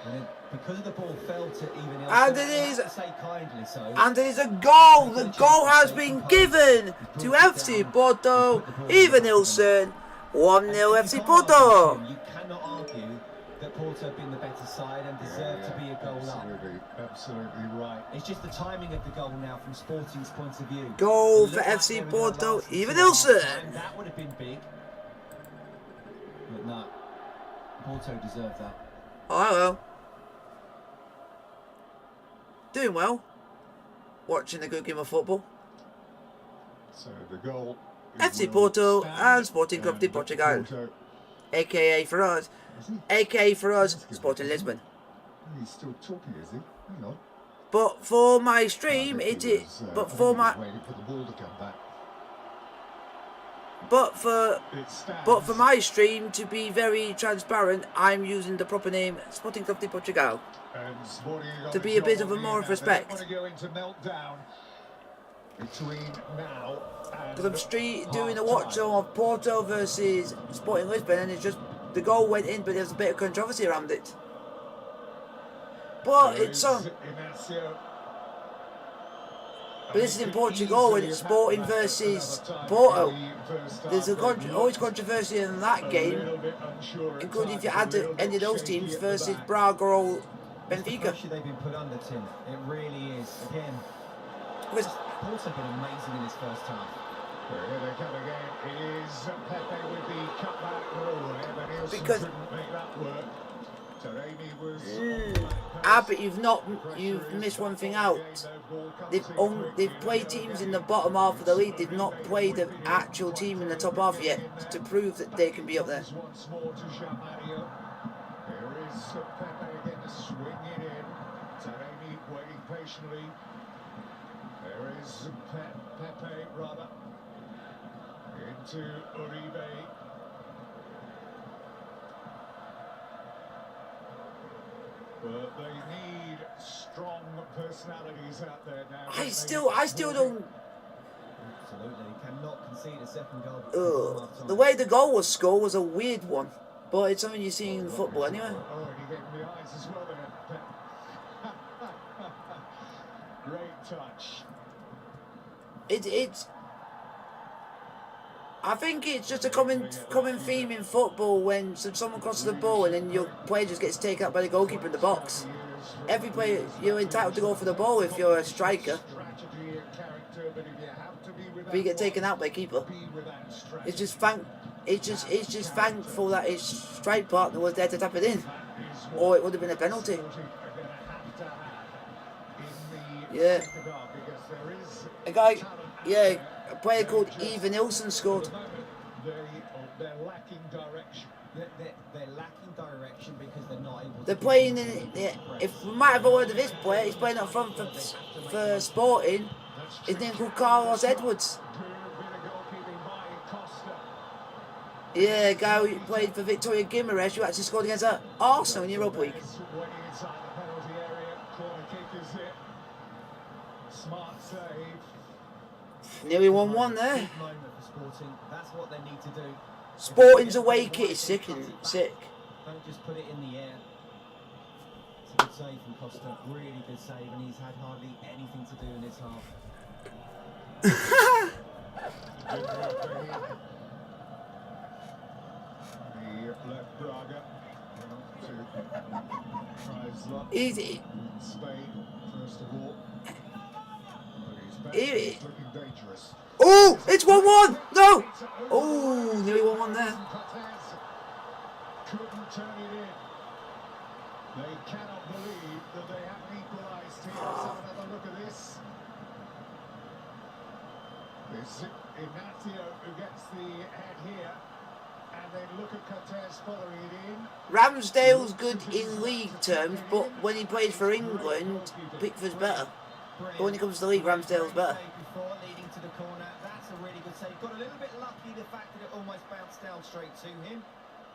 And then, because the ball fell to Evan Nielsen, And it is, say kindly so. and it is a goal. The goal has been given to FC Porto. Evan Nielsen, 1-0 FC Porto. You cannot argue that Porto have been the better side and deserve to be a goal up. Absolutely right. It's just the timing of the goal now from Sporting's point of view. Goal for FC Porto, Evan Nielsen. That would have been big. But no, Porto deserved that. Oh, hello. Doing well. Watching a good game of football. So the goal FC Porto and Sporting Club de Portugal. AKA for us. AKA for us, Sporting Lisbon. He's still talking, is he? Hang on. But for my stream, it is. But for my. Waiting for the ball to come back. But for my stream to be very transparent, I'm using the proper name Sporting Club de Portugal to be a bit of a more of respect. Because I'm doing a watch on of Porto versus Sporting Lisbon, and it's just the goal went in, but there's a bit of controversy around it. But it's on. But this is in Portugal, and it's Sporting versus Porto. There's always controversy in that game, including if you add any of those teams versus Braga or Benfica. They've been put under, Tim. It really is. Again, Porto have been amazing in this first half. Here they come again. It is Pepe with the cutback goal. Because couldn't make that work. Taremi was but you've missed one thing out. They've played teams in the bottom half of the league. They've not played the actual team in the top half yet to prove that they can be up there. once more to Shamario. Here is Pepe again swinging in. Taremi waiting patiently. There is Pepe rather into Uribe. But they need strong personalities out there now. I still don't. Absolutely, cannot concede a second goal. The way the goal was scored was a weird one, but it's something you see in football anyway. Oh, and he gave him the eyes as well there. Great touch. I think it's just a common theme in football when someone crosses the ball and then your player just gets taken out by the goalkeeper in the box. Every player, you're entitled to go for the ball if you're a striker, but you get taken out by the keeper. It's just thankful that his strike partner was there to tap it in, or it would have been a penalty. Yeah, a player called Eva Nilsson scored. They're lacking direction. They're lacking direction because they're not able to... They're playing in... If we might have a word of this player, he's playing up front for Sporting. His name's called Carlos Edwards. Yeah, a guy who played for Victoria Guimaraes, who actually scored against Arsenal in Europa League. Smart save. Nearly 1-1 there. Moment for Sporting. That's what they need to do. Sporting's away kit is sick. Don't just put it in the air. It's a good save from Costa. Really good save, and he's had hardly anything to do in this half. He left Braga to try his luck Easy. in Spain, first of all. Easy. Looking dangerous. Oh, it's 1-1. No. Oh, nearly 1-1 there. Couldn't turn it in. They cannot believe that they haven't equalised here. Let's have another look at this. It's Ignacio who gets the head here. And then look at Cortez following it in. Ramsdale's good in league terms, but when he plays for England, Pickford's better. But when it comes to the league, Ramsdale's better. Before leading to the corner, that's a really good save. Got a little bit lucky the fact that it almost bounced down straight to him,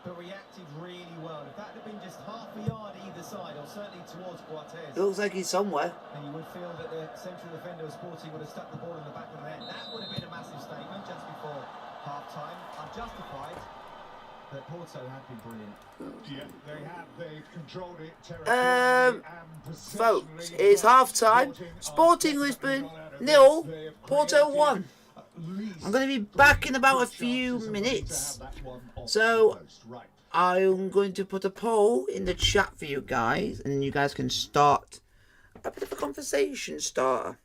but reacted really well. If that had been just half a yard either side, or certainly towards Cortez, It looks like he's somewhere. and you would feel that the central defender of Sporting would have stuck the ball in the back of the net. That would have been a massive statement just before half-time. Unjustified, but Porto have been brilliant. Yeah, they have. They've controlled it territorially and Folks, it's half-time. Sporting Lisbon 0, Porto 1. I'm going to be back in about a few minutes. So, I'm going to put a poll in the chat for you guys, and then you guys can start a bit of a conversation starter.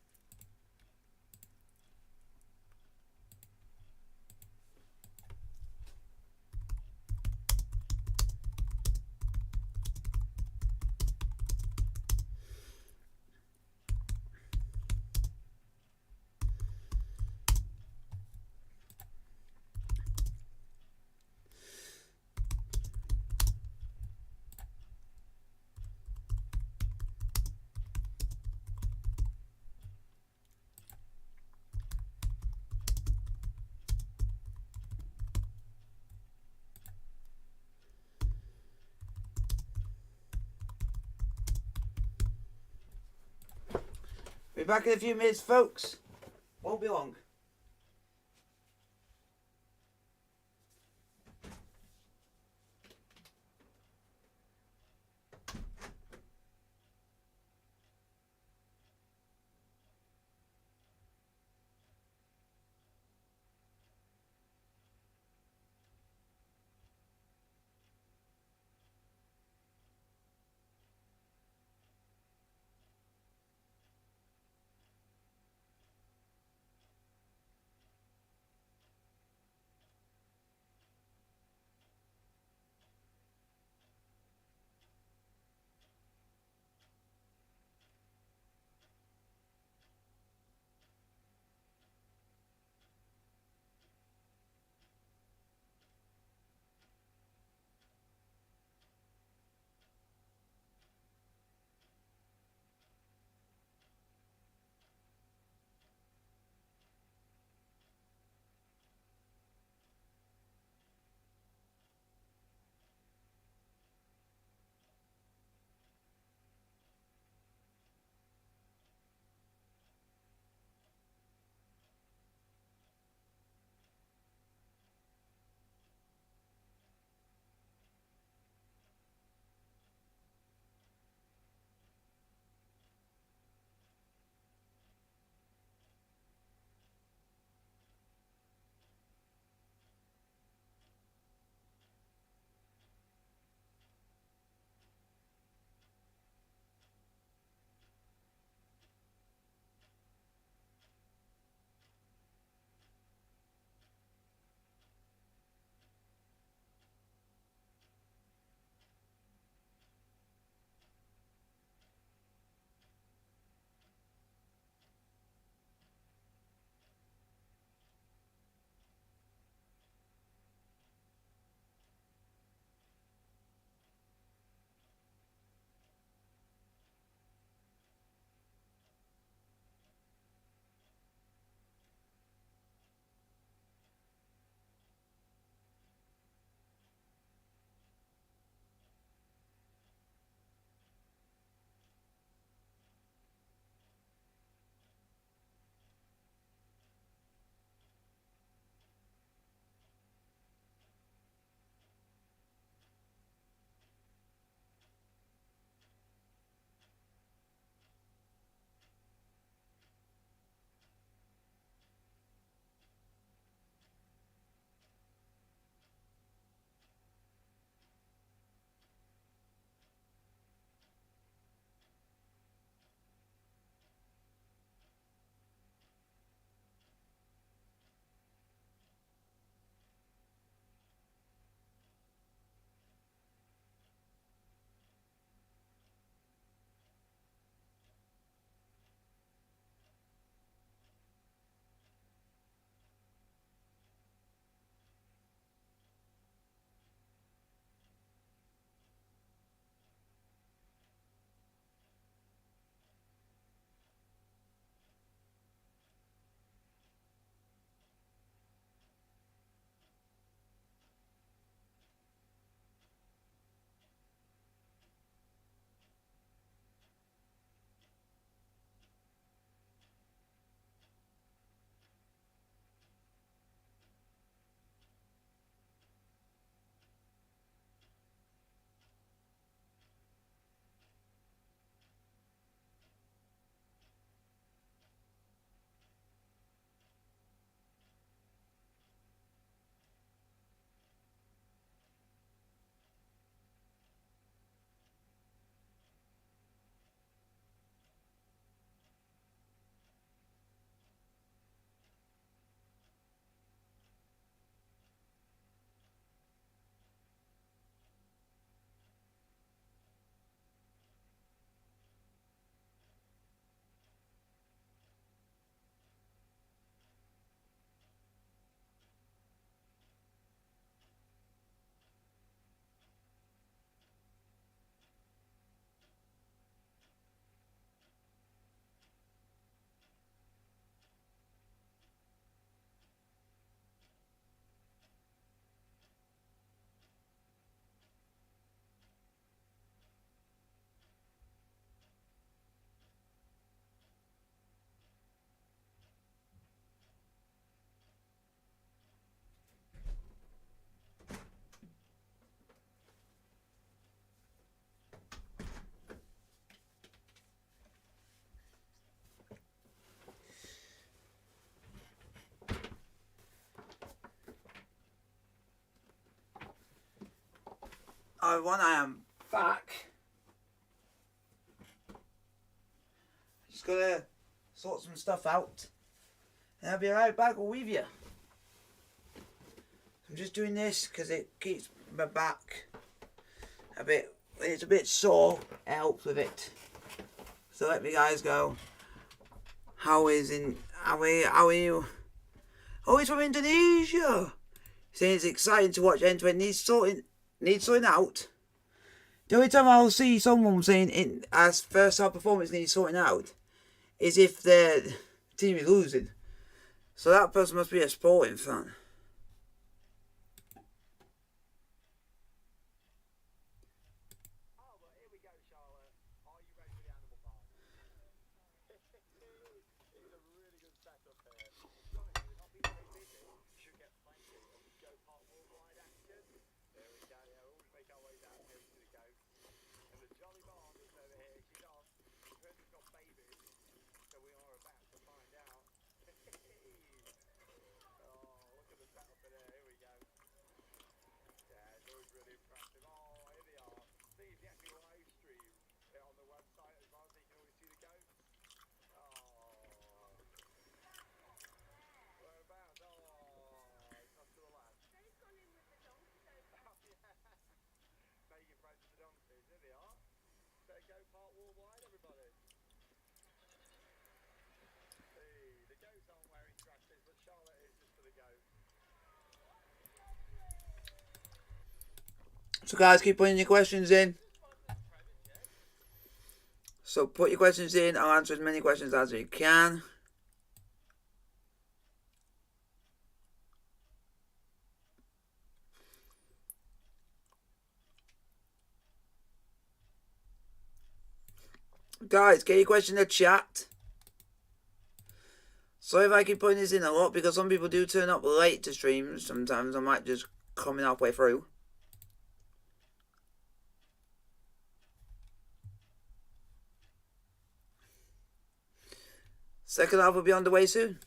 Be back in a few minutes, folks. Won't be long. Everyone, I am back. Just gotta sort some stuff out. And I'll be right back with you. I'm just doing this because it keeps my back a bit, it's a bit sore. It helps with it. So let me guys go. How are you? Oh, he's from Indonesia. Saying it's exciting to watch end-to-end needs sorting out. The only time I'll see someone saying it as first half performance needs sorting out is if the team is losing. So that person must be a Sporting fan. So guys, keep putting your questions in. So put your questions in. I'll answer as many questions as we can. Guys, get your question in the chat. Sorry if I keep putting this in a lot because some people do turn up late to streams. Sometimes I might just come in halfway through. Second half will be on the way soon.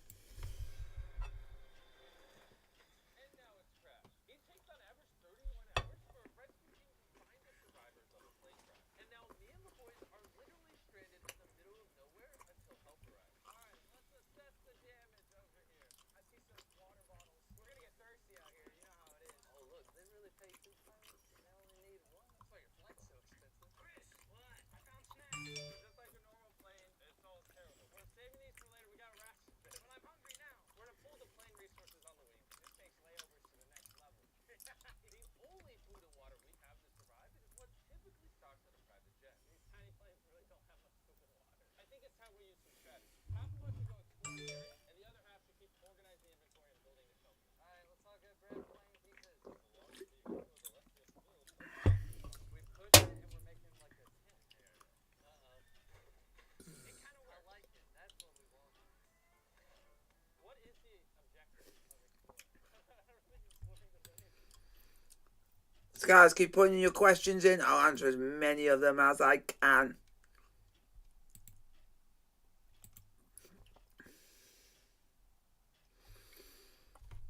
So guys, keep putting your questions in. I'll answer as many of them as I can.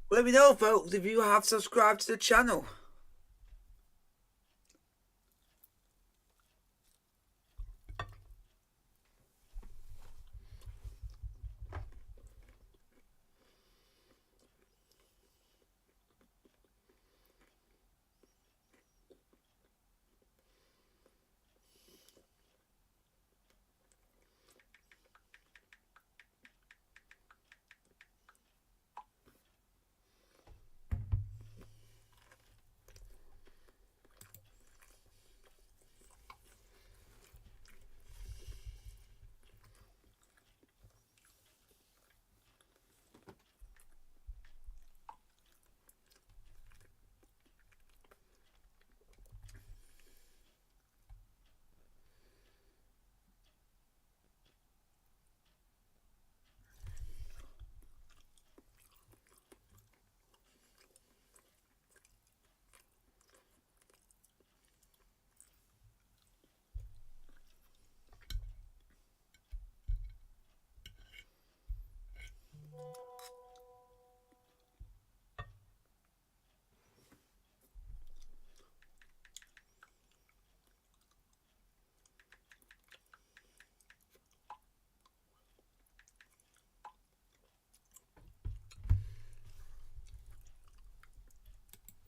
Let me know, folks, if you have subscribed to the channel.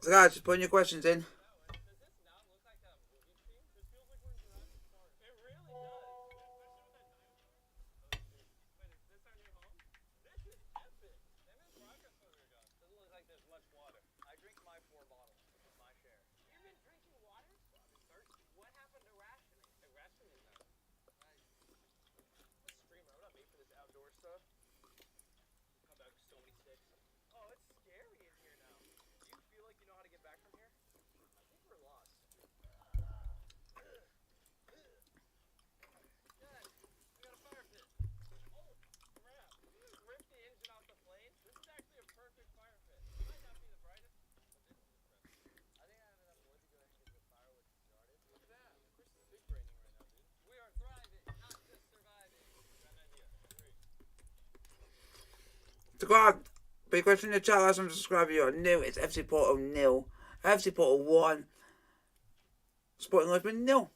So guys, just putting your questions in. So go on, put your question in the chat, last time subscribe, you're new, it's FC Porto 0, FC Porto 1, Sporting Lisbon 0.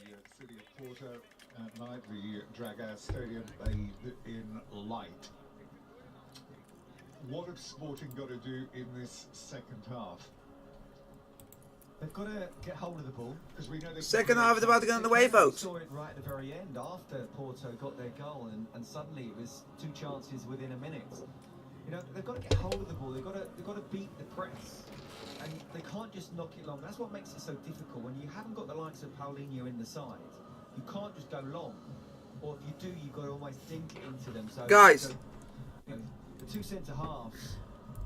The city of Porto at night, the Dragao Stadium bathed in light. What have Sporting got to do in this second half? They've got to get hold of the ball. Because we know they Second half is about to get on the way, We folks. saw it right at the very end after Porto got their goal, and suddenly it was 2 chances within a minute. You know, they've got to get hold of the ball. They've got to beat the press, and they can't just knock it long. That's what makes it so difficult when you haven't got the likes of Paulinho in the side. You can't just go long, or if you do, you've got to almost dink it into them. So, Guys. you know, the 2 centre halves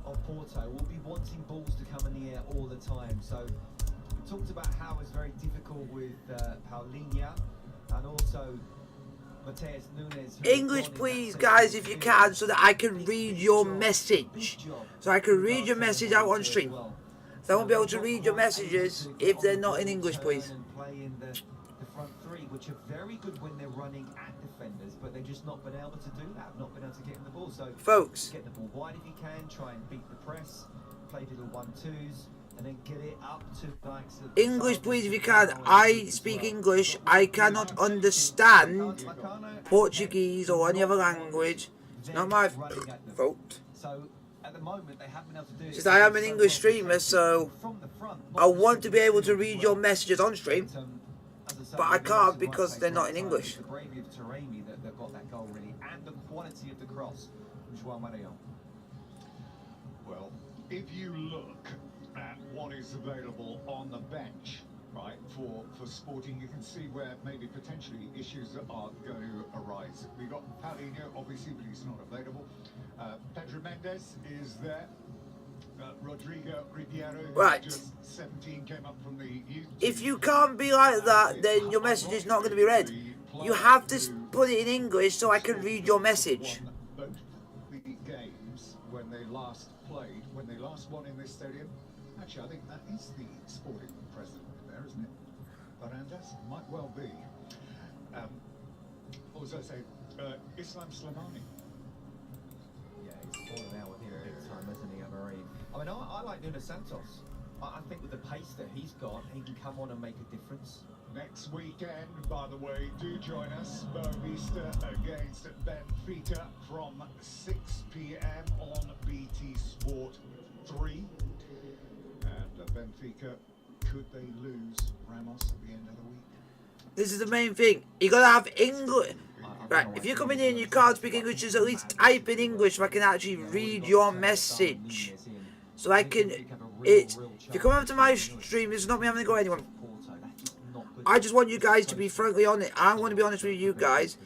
of Porto will be wanting balls to come in the air all the time. So we talked about how it's very difficult with Paulinho and also Mateus Nunes. English please guys if you can, so that I can read your message. So I can read your message out on stream. So I won't be able to read your messages if they're not in English, please. Play in the front three, which are very good when they're running at defenders, but they've just not been able to do that, not been able to get in the ball. So Folks, get the ball wide if you can, try and beat the press, play little 1-2s, and then get it up to likes of English please if you can. I speak English. I cannot understand Portuguese or any other language. It's not my fault. So at the moment they haven't been able to do it. Just I am an English streamer, so From the front, I want to be able to read your messages on stream. as I say, but I they've can't got some because right they're play not in right English. time. The bravery of Taremi that got that goal really, and the quality of the cross from João Mario. Well, if you look at what is available on the bench, right, for Sporting, you can see where maybe potentially issues are going to arise. We've got Paulinho, obviously, but he's not available. Pedro Mendes is there. Rodrigo Ribeiro, who Right. just 17, came up from the youth. If you can't be like that, then your message is not going to be read. You have to put it in English so I can read your message. Both the games when they last played, when they last won in this stadium. Actually, I think that is the Sporting president there, isn't it? Barandas might well be. What was I saying? Islam Slimani. Yeah, he's fallen out with him big time, hasn't he, Amarie? I mean, I like Nuno Santos. I think with the pace that he's got, he can come on and make a difference. Next weekend, by the way, do join us. Boavista against Benfica from 6 p.m. on BT Sport 3. And Benfica, could they lose Ramos at the end of the week? This is the main thing. You gotta have English. Right, if you're coming in and you can't speak English, just at least type in English so I can actually read your message. so I can. If you come over to my stream, it's not me having to go anyone. I just want you guys to be frankly honest. I want to be honest with you guys.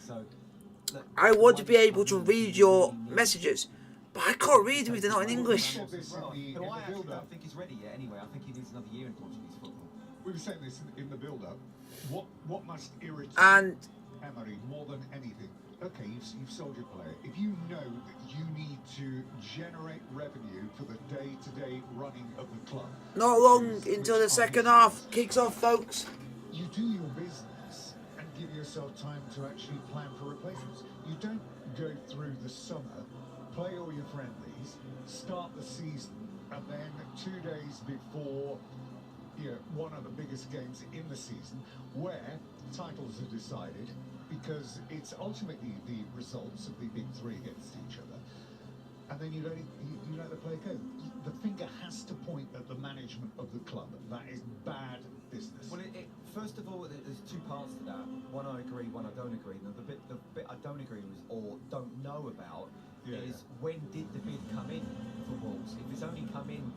I want to be able to read your messages, but I can't read them if they're not in English. Well, I actually don't think he's ready yet. Anyway, I think he needs another year in Portuguese football. We were saying this in the build-up. What must irritate And Emery more than anything? Okay, you've sold your player. If you know that you need to generate revenue for the day-to-day running of the club, not long until the second half kicks off, folks. you do your business and give yourself time to actually plan for replacements. You don't go through the summer, play all your friendlies, start the season, and then 2 days before one of the biggest games in the season, where titles are decided, because it's ultimately the results of the big three against each other, and then you let the player go. The finger has to point at the management of the club. That is bad business. Well, first of all, there's two parts to that. One I agree, one I don't agree. Now, the bit I don't agree with or don't know about is when did the bid come in for Wolves? If it's only come in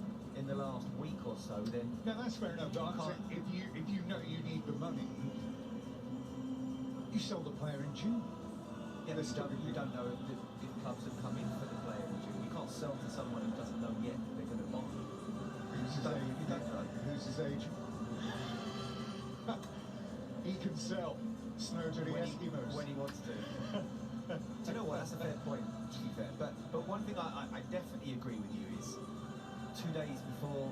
the last week or so, then no, that's fair enough. But I'm saying if you know you need the money, you sell the player in June. Yeah, but you don't know if clubs have come in for the player in June. You can't sell to someone who doesn't know yet that they're going to buy. Who's his agent? You don't know. Who's his agent? He can sell snow to the Eskimos when he wants to. Do you know what? That's a fair point, to be fair. But one thing I definitely agree with you is 2 days before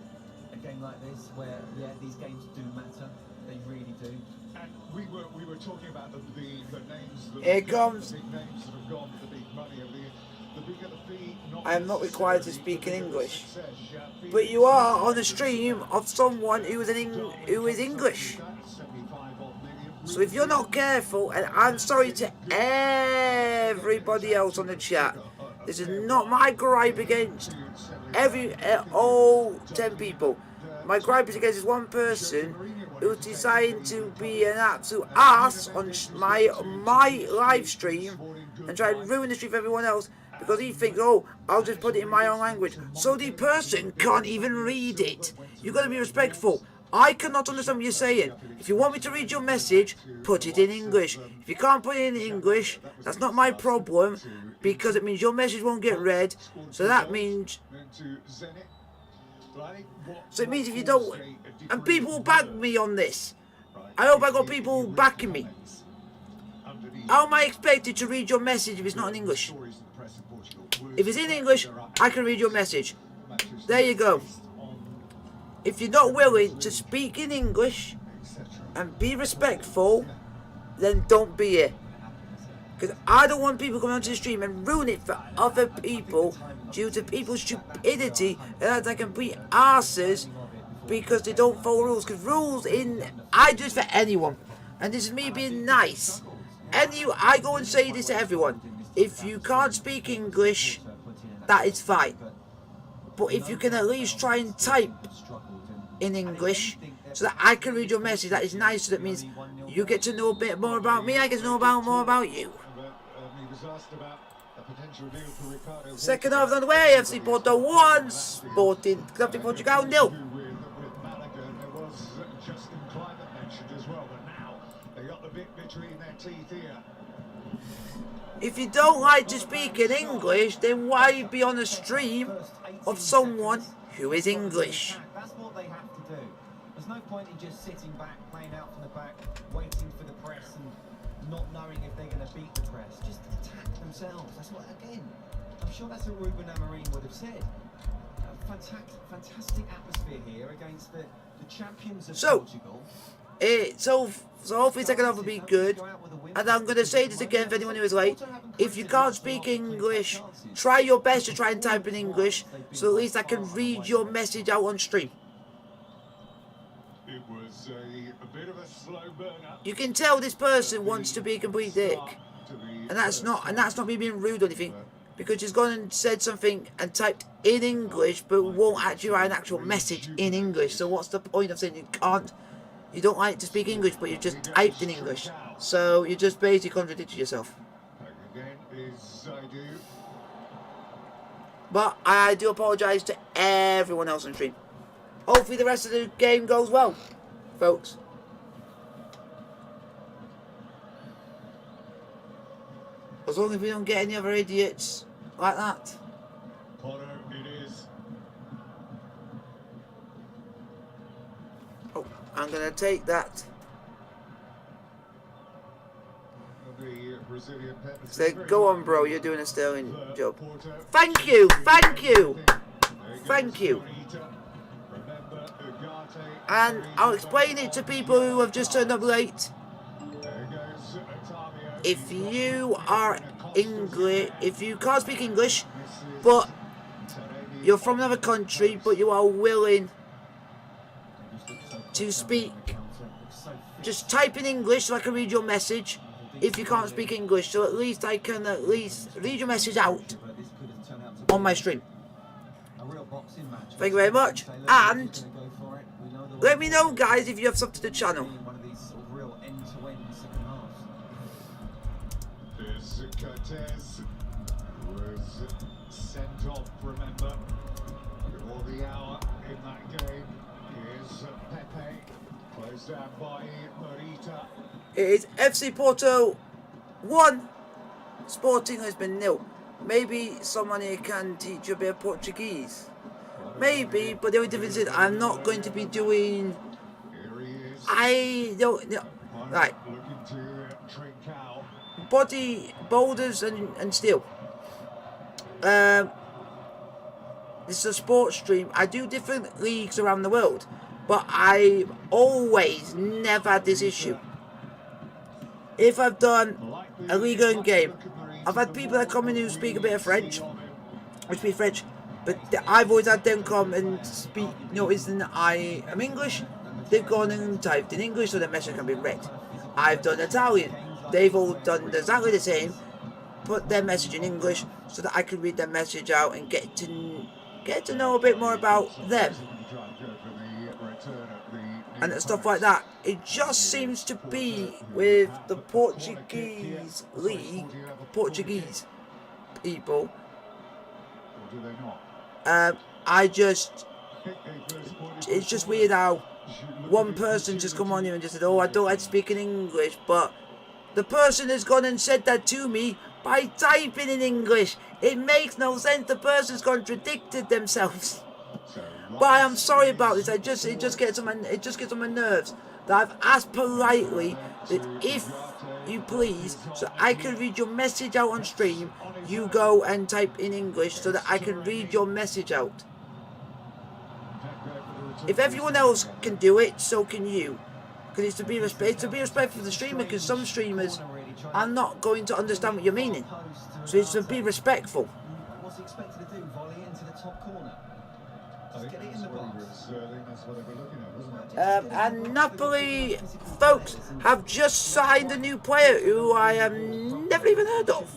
a game like this, where these games do matter, they really do. And we were talking about the names. Here comes. The big names that have gone for the big money. The bigger the fee. I am not required to speak in English, but you are on a stream of someone who is English. So if you're not careful, and I'm sorry to everybody else on the chat, this is not my gripe against all 10 people. My gripe is against this one person who's deciding to be an absolute ass on my live stream and try and ruin the stream for everyone else because he thinks, oh, I'll just put it in my own language. So the person can't even read it. You've got to be respectful. I cannot understand what you're saying. If you want me to read your message, put it in English. If you can't put it in English, that's not my problem, because it means your message won't get read. So that means... So it means if you don't... And people will back me on this. I hope I got people backing me. How am I expected to read your message if it's not in English? If it's in English, I can read your message. There you go. If you're not willing to speak in English and be respectful, then don't be here. Because I don't want people coming onto the stream and ruin it for other people due to people's stupidity and that they can be arses because they don't follow rules. Because I do this for anyone. And this is me being nice. I go and say this to everyone. If you can't speak English, that is fine. But if you can at least try and type in English so that I can read your message, that is nice. So that means you get to know a bit more about me, I get to know more about you. Second half on the way, FC Porto 1, Sporting Portugal 0. If you don't like to speak in English, then why be on a stream of someone who is English? That's what they have to do. There's no point in just sitting back, playing out from the back, waiting for the press and not knowing if they're going to beat the press. Just attack themselves. That's what, again, I'm sure that's what Ruben Amorim would have said. Fantastic atmosphere here against the champions of Portugal. So hopefully second half will be good. And I'm going to say this again for anyone who is late. If you can't speak English, try your best to try and type in English, so at least I can read your message out on stream. It was a bit of a slow burner. You can tell this person wants to be a complete dick. And that's not me being rude or anything. Because he's gone and said something and typed in English, but won't actually write an actual message in English. So what's the point of saying you don't like to speak English, but you just typed in English? So you just basically contradicted yourself. Again is But I do apologise to everyone else on stream. Hopefully the rest of the game goes well, folks. As long as we don't get any other idiots like that. Porto it is. Oh, I'm going to take that. The Brazilian penalty. So go on, bro. You're doing a sterling job. Thank you. Thank you. Thank you. And I'll explain it to people who have just turned up late. If you are English, if you can't speak English, but you're from another country, but you are willing to speak, just type in English so I can read your message. If you can't speak English, so at least I can read your message out on my stream. Thank you very much, and let me know, guys, if you have subbed to the channel. This Cortez was sent off, remember, before the hour in that game. Here's Pepe, closed down by Morita. It is FC Porto 1, Sporting Lisbon 0. Maybe someone here can teach you a bit of Portuguese. Maybe, but the only difference is I'm not going to be doing. I don't know. Right. Body, boulders, and steel. This is a sports stream. I do different leagues around the world, but I always never had this issue. If I've done a Liga game, I've had people that come in who speak a bit of French, but I've always had them come and speak, noticing that I am English. They've gone and typed in English so the message can be read. I've done Italian. They've all done exactly the same, put their message in English so that I can read their message out and get to know a bit more about them. And stuff like that. It just seems to be with the Portuguese league, Portuguese people. It's just weird how one person just come on here and just said, oh, I don't like speaking English, but the person has gone and said that to me by typing in English. It makes no sense. The person's contradicted themselves. But I am sorry about this. It just gets on my nerves that I've asked politely that if you please, so I can read your message out on stream, you go and type in English so that I can read your message out. If everyone else can do it, so can you. Because it's to be respectful for the streamer, because some streamers are not going to understand what you're meaning. So it's to be respectful. What's he expected to do? Volley into the top corner. Just get it in the box. And Napoli, folks, have just signed a new player who I have never even heard of.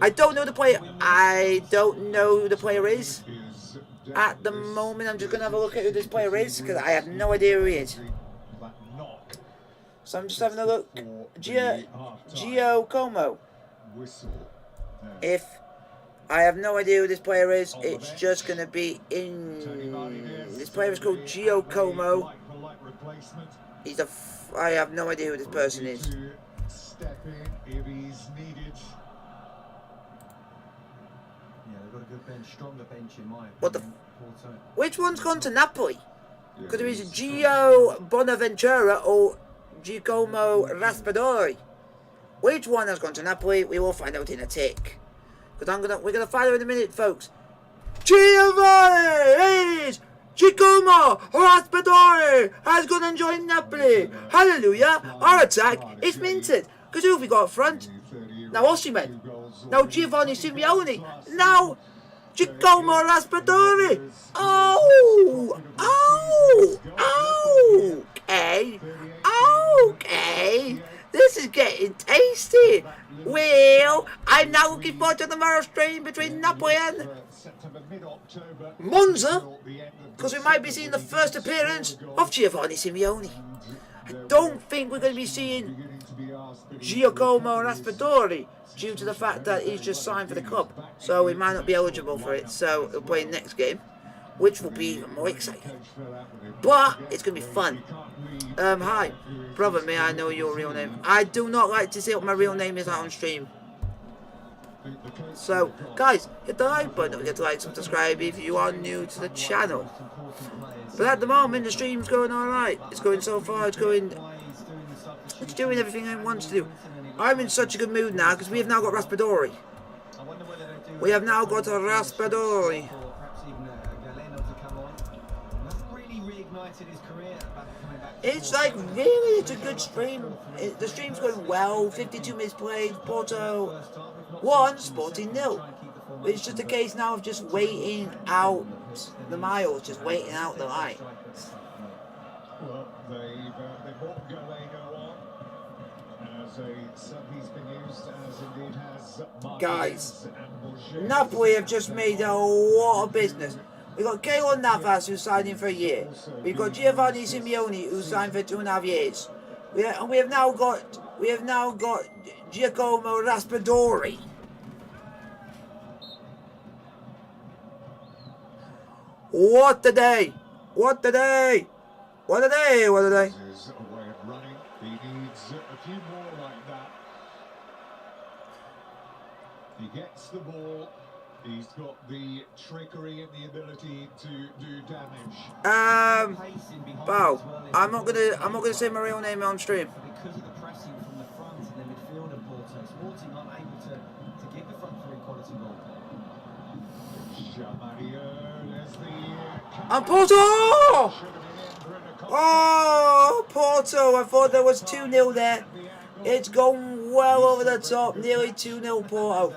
I don't know the player. I don't know who the player is. At the moment, I'm just going to have a look at who this player is, because I have no idea who he is. So I'm just having a look. Gio Como. If I have no idea who this player is, it's just going to be in. This player is called Gio Como. I have no idea who this person is. What the? Which one's gone to Napoli? Because there is Gio Bonaventura or Giacomo Raspadori. Which one has gone to Napoli? We will find out in a tick. Because we're gonna find out in a minute, folks. Giovanni is Giacomo Raspadori has gone and joined Napoli. Hallelujah! Our attack is minted. Because who have we got up front? Now Osimhen. Now Giovanni Simeone. Now Giacomo Raspadori. Oh! Okay. Okay. This is getting tasty. Well, I'm now looking forward to tomorrow's stream between Napoli and Monza, because we might be seeing the first appearance of Giovanni Simeone. I don't think we're going to be seeing Giacomo Raspadori, due to the fact that he's just signed for the club. So he might not be eligible for it, so he'll play next game, which will be even more exciting. But it's going to be fun. Hi, brother, may I know your real name? I do not like to say what my real name is out on stream. So, guys, hit the like button. Don't forget to like and subscribe if you are new to the channel. But at the moment, the stream's going alright. It's going so far, it's doing everything it wants to do. I'm in such a good mood now because we have now got Raspadori. We have now got a Raspadori. It's like really, it's a good stream. The stream's going well. 52 minutes played. Porto 1, Sporting 0. It's just a case now of just waiting out the miles, just waiting out the light. Well, they brought Galeno on as a sub. He's been used as indeed has Guys, Napoli have just made a lot of business. We've got Keylor Navas who's signed in for a year. We've got Giovanni Simeone who's signed for 2.5 years. We have now got Giacomo Raspadori. What a day! What a day! What a day! What a day! This is a way of running. He needs a few more like that. He gets the ball. He's got the trickery and the ability to do damage. Wow. I'm not gonna say my real name on stream. Because of the pressing from the front and the midfield of Porto, Sporting aren't able to give the front three quality ball. And Porto! Oh, Porto! I thought there was 2-0 there. It's gone well over the top. Nearly 2-0 Porto.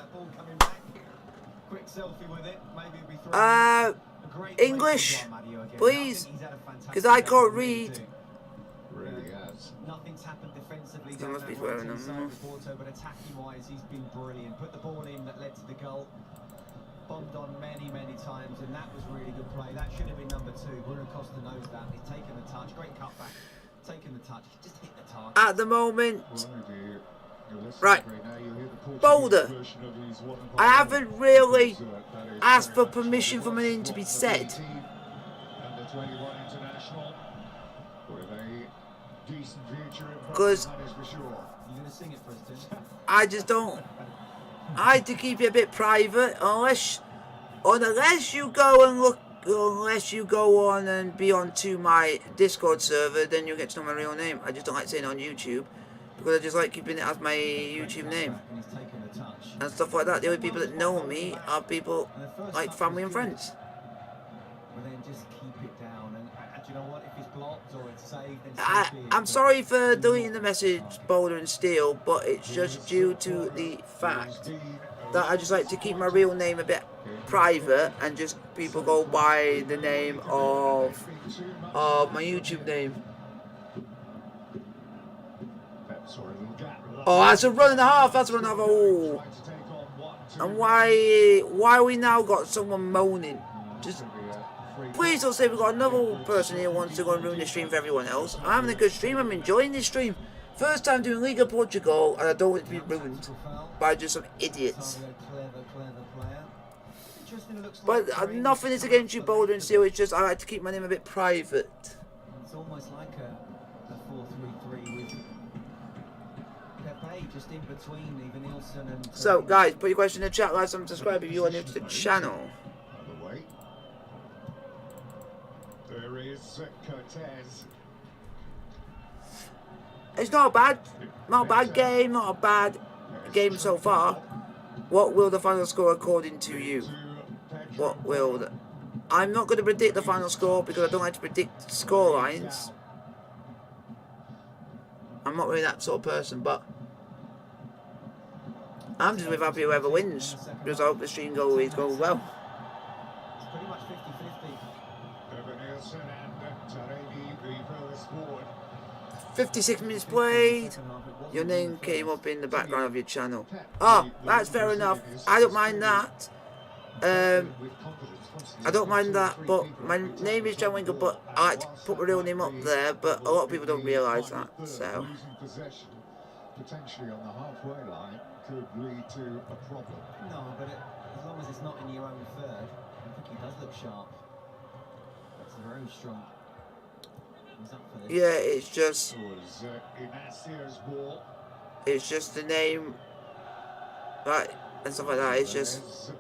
English, please, because I can't read. Nothing's happened defensively. That must be wearing them. Porto, but attacking-wise, he's been brilliant. Put the ball in that led to the goal. Bombed on many times, and that was really good play. That should have been number 2. Bruno Costa knows that. He's taken the touch. Great cutback. Taking the touch. Just hit the target. At the moment, right, Boulder. I haven't really asked for permission for my name to be said. Because I just don't. I had to keep it a bit private, unless you go and look, unless you go on and be onto my Discord server, then you'll get to know my real name. I just don't like saying it on YouTube, because I just like keeping it as my YouTube name and stuff like that. The only people that know me are people like family and friends. I'm sorry for deleting the message, Boulder and Steel, but it's just due to the fact that I just like to keep my real name a bit private and just people go by the name of my YouTube name. Oh, that's a run and a half. That's a run and a half. Oh. And why we now got someone moaning? Just please don't say we've got another person here who wants to go and ruin the stream for everyone else. I'm having a good stream. I'm enjoying this stream. First time doing Liga Portugal, and I don't want it to be ruined by just some idiots. But nothing is against you, Boulder and Steel. It's just I like to keep my name a bit private. It's almost like a 4-3-3 with Pepe just in between even Nielsen and. So, guys, put your question in the chat, like, and subscribe if you are new to the channel. There is Cortez. It's not a bad game, not a bad game so far. What will the final score according to you? What will I'm not going to predict the final score because I don't like to predict score lines. I'm not really that sort of person, but I'm just with happy whoever wins because I hope the stream goes well. 56 minutes played. Your name came up in the background of your channel. Oh, that's fair enough. I don't mind that. I don't mind that, but my name is John Winger, but I like to put my real name up there, but a lot of people don't realise that, so. potentially on the halfway line could lead to a problem. No, but as long as it's not in your own third, I think he does look sharp. That's very strong. He's up for this. Yeah, it's just... It was Inacio's ball. It's just the name... Right, and stuff like that. It's just...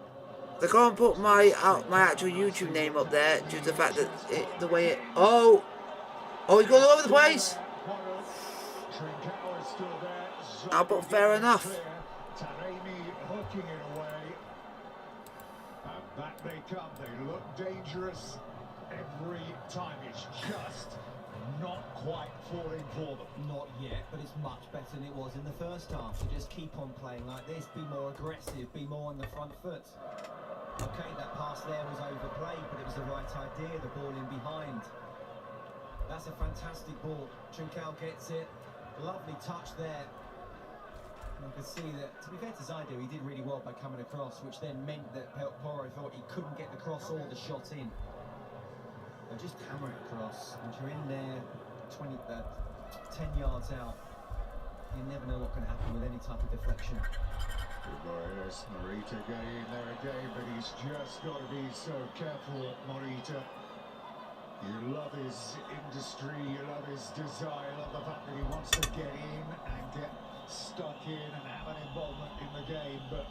I can't put my actual YouTube name up there due to the fact that the way it... Oh! Oh, he's going all over the place! Ah, but fair enough. Hooking it away. And back they come. They look dangerous every time. It's just not quite falling for them. Not yet, but it's much better than it was in the first half. So just keep on playing like this. Be more aggressive. Be more on the front foot. Okay, that pass there was overplayed, but it was the right idea. The ball in behind. That's a fantastic ball. Trincao gets it. Lovely touch there. And I could see that, to be fair to Zaidu, he did really well by coming across, which then meant that Porto thought he couldn't get the cross or the shot in. But just hammer it across. Once you're in there, 10 yards out, you never know what can happen with any type of deflection. Yes, Morita getting in there again, but he's just got to be so careful, Morita. You love his industry, you love his desire, you love the fact that he wants to get in and get stuck in and have an involvement in the game, but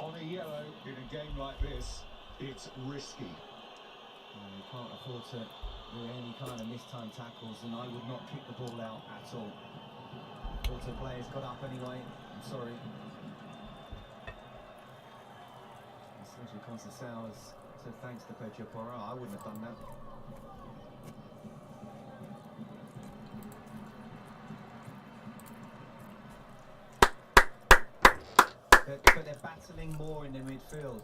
on a yellow in a game like this, it's risky. You can't afford to do any kind of mistime tackles, and I would not kick the ball out at all. Porto players got up anyway. I'm sorry. Sergio Conceição said thanks to Pedro Porro. I wouldn't have done that. But they're battling more in the midfield.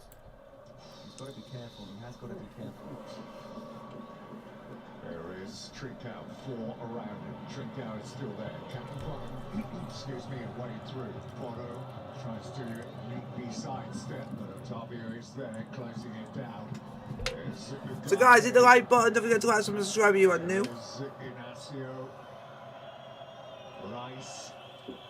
He's got to be careful. He has got to be careful. There is Trincao, 4 around him. Trincao is still there. Captain Porto, excuse me, away through. Porto tries to meet the sidestep, but Otavio is there, closing it down. So guys, hit the like button, don't forget to like, subscribe if you are new. Inacio, Rice,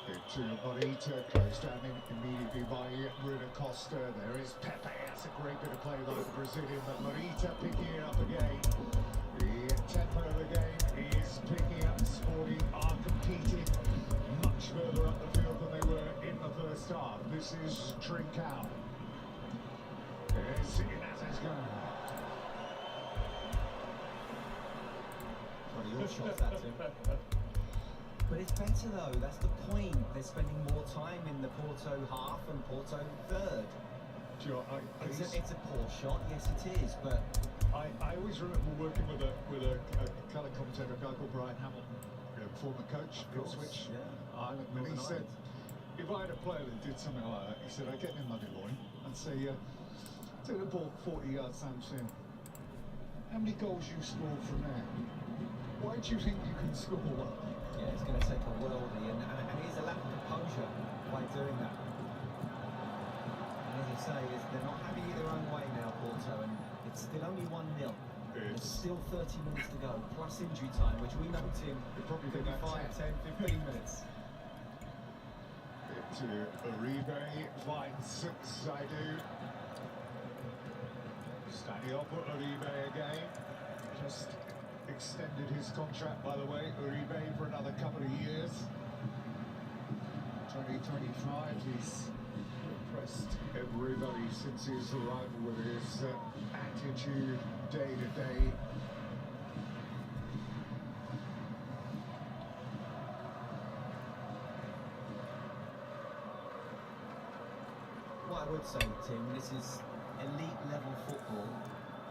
into Morita, closed down immediately by Runa Costa. There is Pepe, that's a great bit of play by the Brazilian, but Morita picking it up again. The tempo of the game is picking up. Sporting are competing much further up the field than they were in the first half. This is Trincao. There's Inaz's going. One of your shots, that's him. But it's better though, that's the point. They're spending more time in the Porto half and Porto third. It's a poor shot, yes it is, but I always remember working with a colour commentator, a guy called Brian Hamilton, former coach in Ipswich. Yeah. And he said, if I had a player that did something like that, he said, I'd get him Monday morning and say, take the ball 40 yards downfield. How many goals you scored from there? Why do you think you can score one? yeah, it's going to take a worldie, and it is a lack of composure by doing that. And as I say, they're not having it their own way now, Porto, and it's still only 1-0. There's still 30 minutes to go, plus injury time, which we know, Tim, You're probably could be 5, 10, 15 minutes. To Uribe, finds Zaidu. Standing up for Uribe again. Just extended his contract, by the way, Uribe, for another couple of years. 2025, he's impressed everybody since his arrival with his attitude day to day. What I would say, Tim, this is elite level football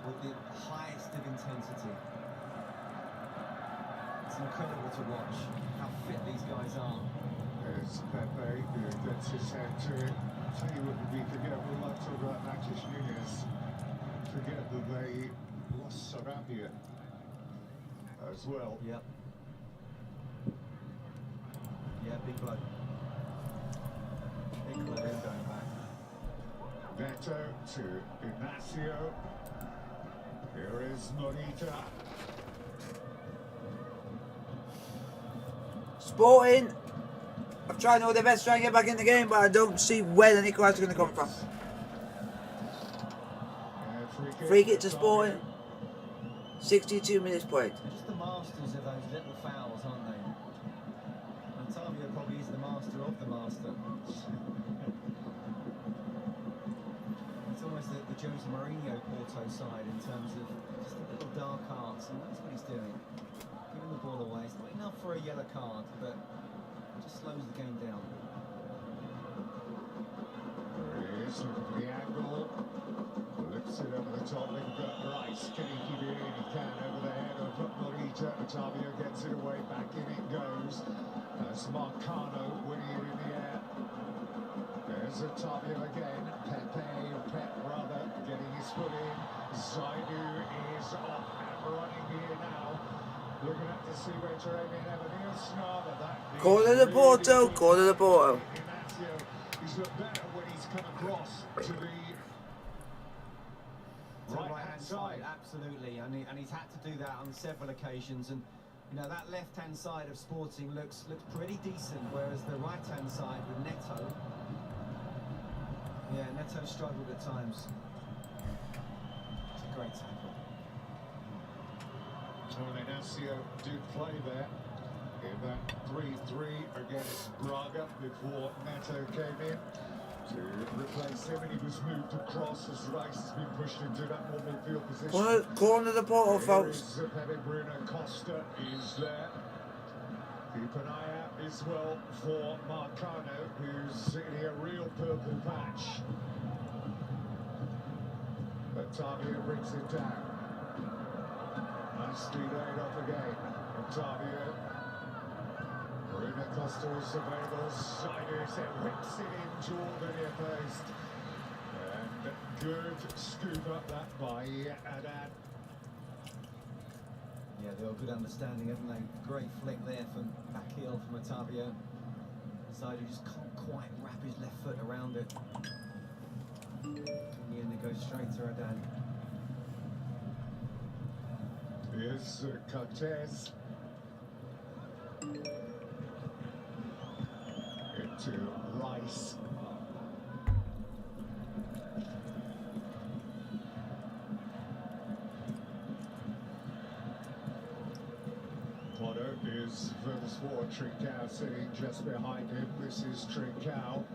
with the highest of intensity. It's incredible to watch how fit these guys are. There's Pepe, who gets his head to it. Tell you what we forget, we might talk about Matheus Nunes. Forget that they lost Sarabia as well. Yep. Yeah, big blow. Big blow going back. Neto to Inacio. Here is Morita. Sporting I've tried all the best to try and get back in the game, but I don't see where the equaliser is going to come from. Free kick to Sporting. 62 minutes played. They're just the masters of those little fouls, aren't they? And Tavia probably is the master of the master. It's almost the Jose Mourinho Porto side in terms of just the little dark arts, and that's what he's doing. Giving the ball away. It's not enough for a yellow card, but it just slows the game down. There he is, looking for the angle. Lifts it over the top, Lincoln Rice. Can he keep it in? He can, over the head of Morita. Otavio gets it away, back in it goes. That's Marcano winning it in the air. There's Otavio again. Pep rather, getting his foot in. Zaidu is off and running here now. Looking up to see where Jeremy Nevenil Snarver. That Corner to Porto, corner to Porto. Ignacio, he's looked better when he's come across to the right-hand side. Absolutely, and he's had to do that on several occasions. And you know that left-hand side of Sporting looks pretty decent, whereas the right-hand side with Neto, yeah, Neto struggled at times. It's a great tackle. Ignacio did play there in that 3-3 against Braga before Neto came in to replace him, and he was moved across as Rice has been pushed into that more midfield position. Corner to Porto, folks. Pepe Bruno Costa is there. Keep an eye out as well for Marcano, who's in a real purple patch. Otavio brings it down. Nicely laid off again. Otavio. Bruno Costa is available. Siders it, whips it in toward the near post. And good scoop up that by Adan. Yeah, they were good understanding, haven't they? Great flick there from back heel from Otavio. Zaidu just can't quite wrap his left foot around it. In the end, it goes straight to Adan. Here's Cortez. Into Rice. Porto is furthest forward. Trincao sitting just behind him. This is Trincao.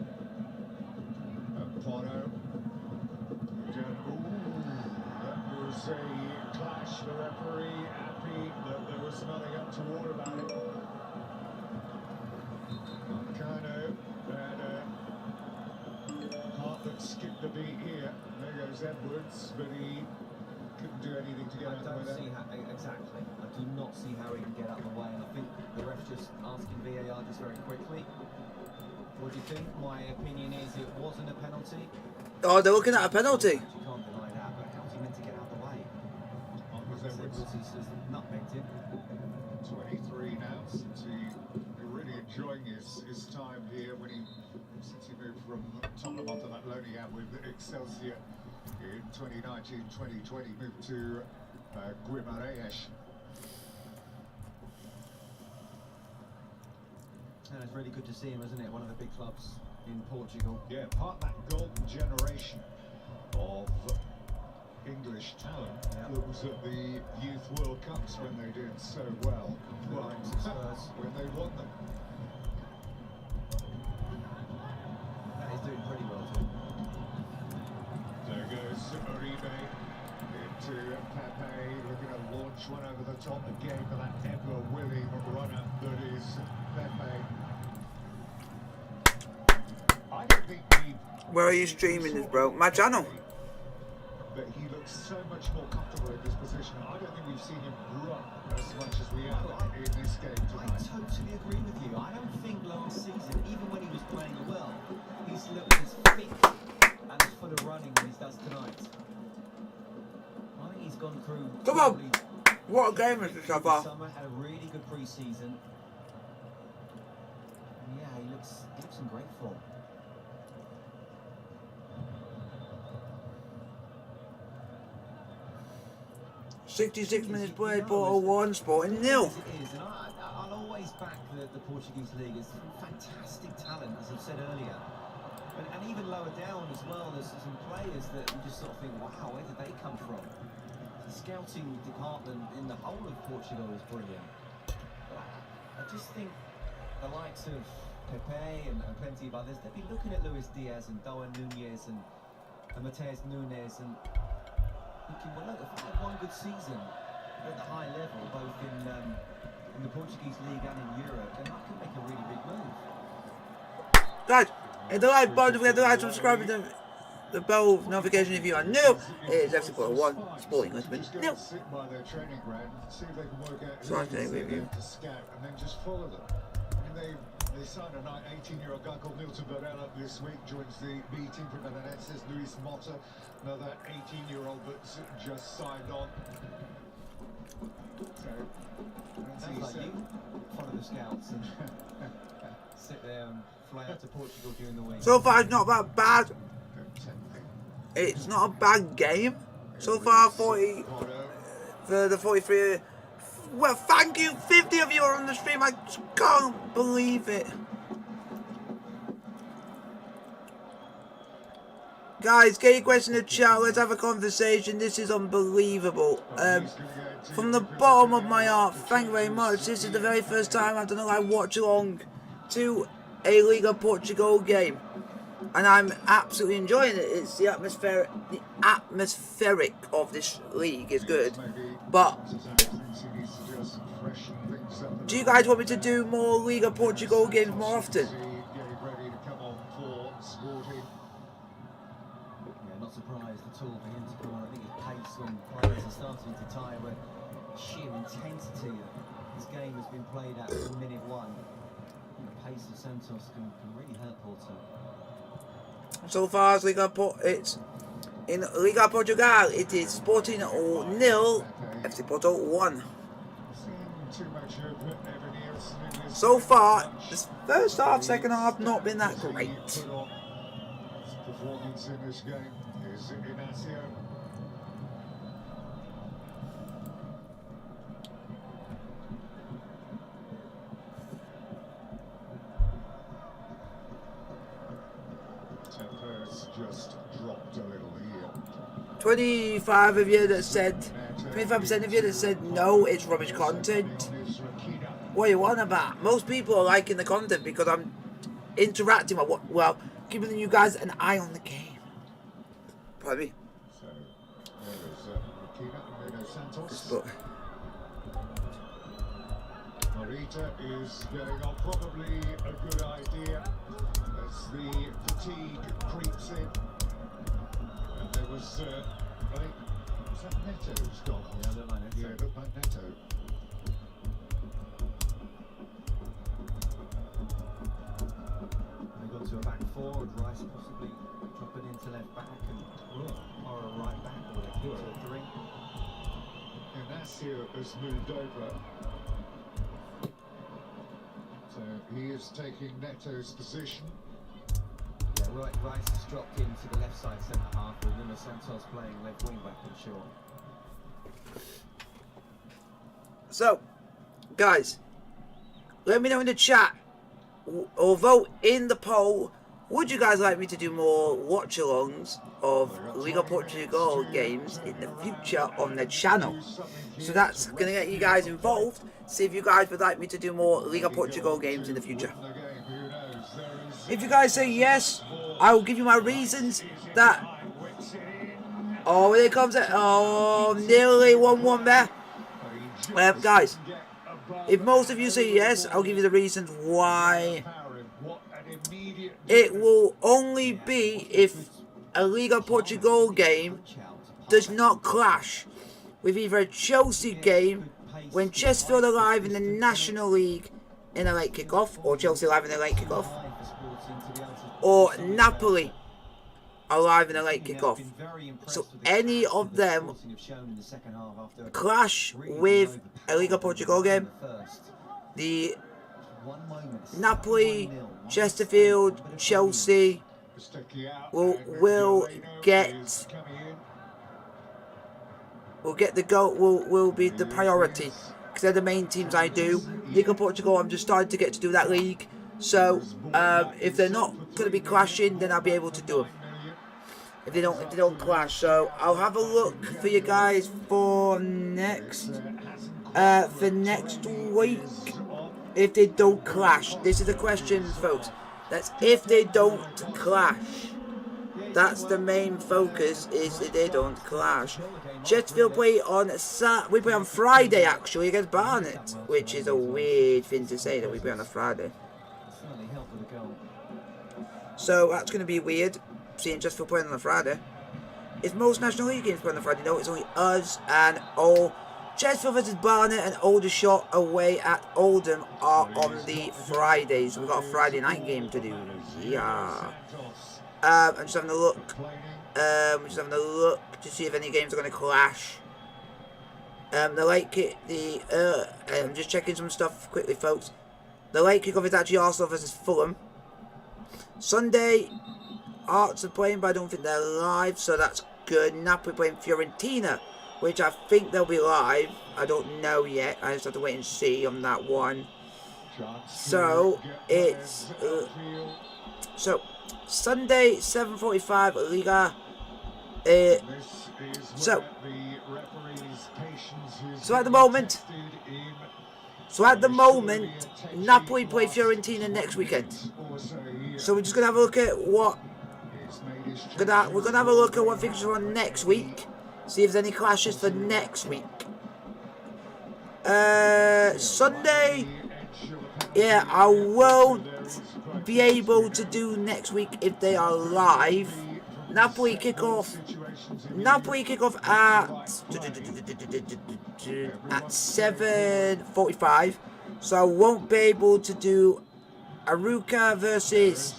Porto. That was a clash. The referee happy that there was nothing untoward about it. Marcano had a heart that skipped a beat here. There goes Edwards, but he couldn't do anything to get out of the way. Exactly. I do not see how he can get out of the way, and I think the ref just asking VAR just very quickly. What do you think? My opinion is it wasn't a penalty. Oh, they're looking at a penalty. You can't deny that, but how's he meant to get out of the way? Edwards, he says nutmegged him. 23 now, since he's really enjoying his time here since he moved from Tottenham onto that loan he had with Excelsior in 2019-2020, moved to Guimarães. And it's really good to see him, isn't it? One of the big clubs in Portugal. Yeah, part of that golden generation of English talent that was at the Youth World Cups when they did so well. Well, when they won them. That is doing pretty well too. There goes Uribe into Pepe, looking to launch one over the top again for that ever-willing runner that is Pepe. I don't think Where are you streaming this, bro? My channel. But he looks so much more comfortable in this position. I don't think we've seen him run as much as we have in this game I tonight. totally agree with you. I don't think last season, even when he was playing well, he's looked as fit and as full of running as he does tonight. I think he's gone through. Come on. What a game is this so far? Summer had a really good pre-season. Yeah, he looks in great form. 66 minutes played, Porto 1, Sporting 0. It is, and I'll always is back the Portuguese league. It's fantastic talent, as I've said earlier. And even lower down as well, there's some players that you just sort of think, wow, where did they come from? The scouting department in the whole of Portugal is brilliant. But I just think the likes of Pepe and plenty of others, they'd be looking at Luis Diaz and Darwin Núñez and Mateus Nunes and thinking, well, look, if I had one good season at the high level, both in the Portuguese league and in Europe, then I could make a really big move. Guys, hit the like button, don't forget to like, subscribe, and the bell notification if you are new. It is FC Porto 1, Sporting Lisbon 0. So I'm saying review. And then just follow them. I mean, they signed a 18-year-old guy called Nilton Varela this week, joins the B team from Belenenses. Luis Mota, another 18-year-old that's just signed on. So, sounds like you follow the scouts and sit there and fly out to Portugal during the week. So far, it's not that bad. It's not a bad game. So far, 40 for the 43. Well, thank you, 50 of you are on the stream. I just can't believe it. Guys, get your question in the chat. Let's have a conversation. This is unbelievable. From the bottom of my heart, thank you very much. This is the very first time I've done a live watch along to a Liga Portugal game, and I'm absolutely enjoying it. It's the atmospheric of this league is good. But do you guys want me to do more Liga Portugal games more often? Not surprised at all for him to come on. I think his pace when players are starting to tire, but sheer intensity of this game has been played at from minute one. And the pace of Santos can really hurt Porto. So far as it's in Liga Portugal, it is Sporting 0, FC Porto 1. So far, this first half, second half, not been that great. Performance in this game is Inacio. Tempo's just dropped a little here. 25 of you that said, 25% of you that said no, it's rubbish content. What are you on about? Most people are liking the content because I'm interacting with well, giving you guys an eye on the game. Pardon me. So there is Rakina and Santos. But Morita is going on, probably a good idea as the fatigue creeps in. And there was, I think, was that Neto's gone? Yeah, looked like Neto. Yeah, it looked like Neto. They got to a back four, and Rice possibly dropping into left back, and or a right back, or they keep to a three. Inacio has moved over. So he is taking Neto's position. Yeah, Rice has dropped into the left side centre half, with Nuno Santos playing left wing back and short. so, guys, let me know in the chat or vote in the poll. Would you guys like me to do more watch-alongs of Liga Portugal games in the future on the channel? So that's going to get you guys involved. See if you guys would like me to do more Liga Portugal games in the future. If you guys say yes, I will give you my reasons that... Oh, here comes it. Oh, nearly 1-1 there. Guys, if most of you say yes, I'll give you the reasons why. It will only be if a Liga Portugal game does not clash with either a Chelsea game when Chesterfield are live in the National League in a late kickoff, or Chelsea live in a late kickoff, or Napoli are live in a late kickoff. So any of them clash with a Liga Portugal game. The Napoli, Chesterfield, Chelsea will get the goal. Will be the priority because they're the main teams I do. Liga Portugal, I'm just starting to get to do that league. So if they're not going to be clashing, then I'll be able to do them. If they don't clash, so I'll have a look for you guys for next week. If they don't clash, this is the question, folks. That's if they don't clash. That's the main focus, is that they don't clash. Chesterfield play on we play on Friday actually against Barnet, which is a weird thing to say that we play on a Friday. So that's going to be weird, seeing Chesterfield playing on a Friday. It's most National League games playing on a Friday. No, it's only us and all. Chesterfield versus Barnet and Aldershot away at Oldham are on the Fridays. So we've got a Friday night game to do. Yeah. I'm just having a look. To see if any games are going to clash. The late kick, I'm just checking some stuff quickly, folks. The late kickoff is actually Arsenal versus Fulham. Sunday, Hearts are playing, but I don't think they're live, so that's good. Napoli playing Fiorentina, which I think they'll be live. I don't know yet. I just have to wait and see on that one. So it's Sunday 7:45 Liga. So at the moment, Napoli play Fiorentina next weekend. So we're just gonna have a look at what we're gonna have a look at what fixtures are on next week. See if there's any clashes for next week. Sunday, yeah, I won't be able to do next week if they are live. Napoli kick off at 7:45, so I won't be able to do Aruca versus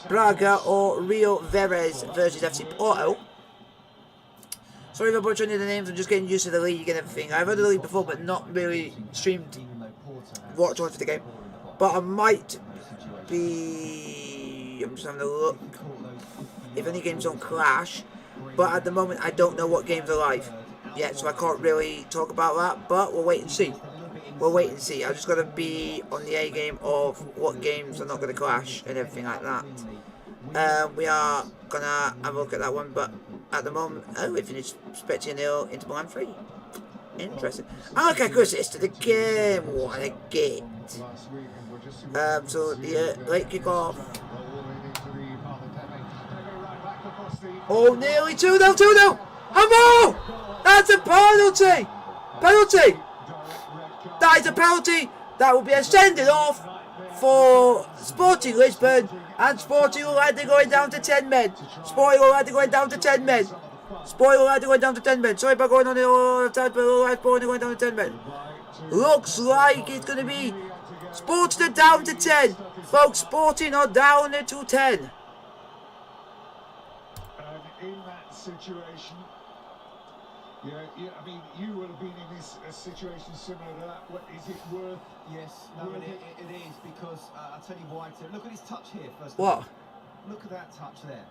Braga or Rio Verres versus FC Porto. Sorry if I'm butchering the names, I'm just getting used to the league and everything. I've heard of the league before, but not really streamed watch on for the game. But I might be... I'm just having a look if any games don't clash. But at the moment, I don't know what games are live yet, so I can't really talk about that. But we'll wait and see. I'm just going to be on the A game of what games are not going to clash and everything like that. We are going to have a look at that one, but at the moment, we finished Spezia 0, Inter Milan 3. Interesting. Okay, good assist to the game. What a get. So the late kick-off. Oh, nearly 2-0, 2-0. Hammo! That's a penalty. Penalty. That is a penalty. That will be a sending off for Sporting Lisbon, and Sporting will either going down to 10 men. Sporting will either going down to 10 men. Sorry about going on all the time, but Sporting going down to 10 men. Looks like it's going to be Sporting are down to 10. Folks, Sporting are down to 10. And in that situation, I mean, you would have been in this situation similar to that. What is it worth? Yes, no, it is, because I'll tell you why. Look at his touch here first. What? Of all. Look at that touch there,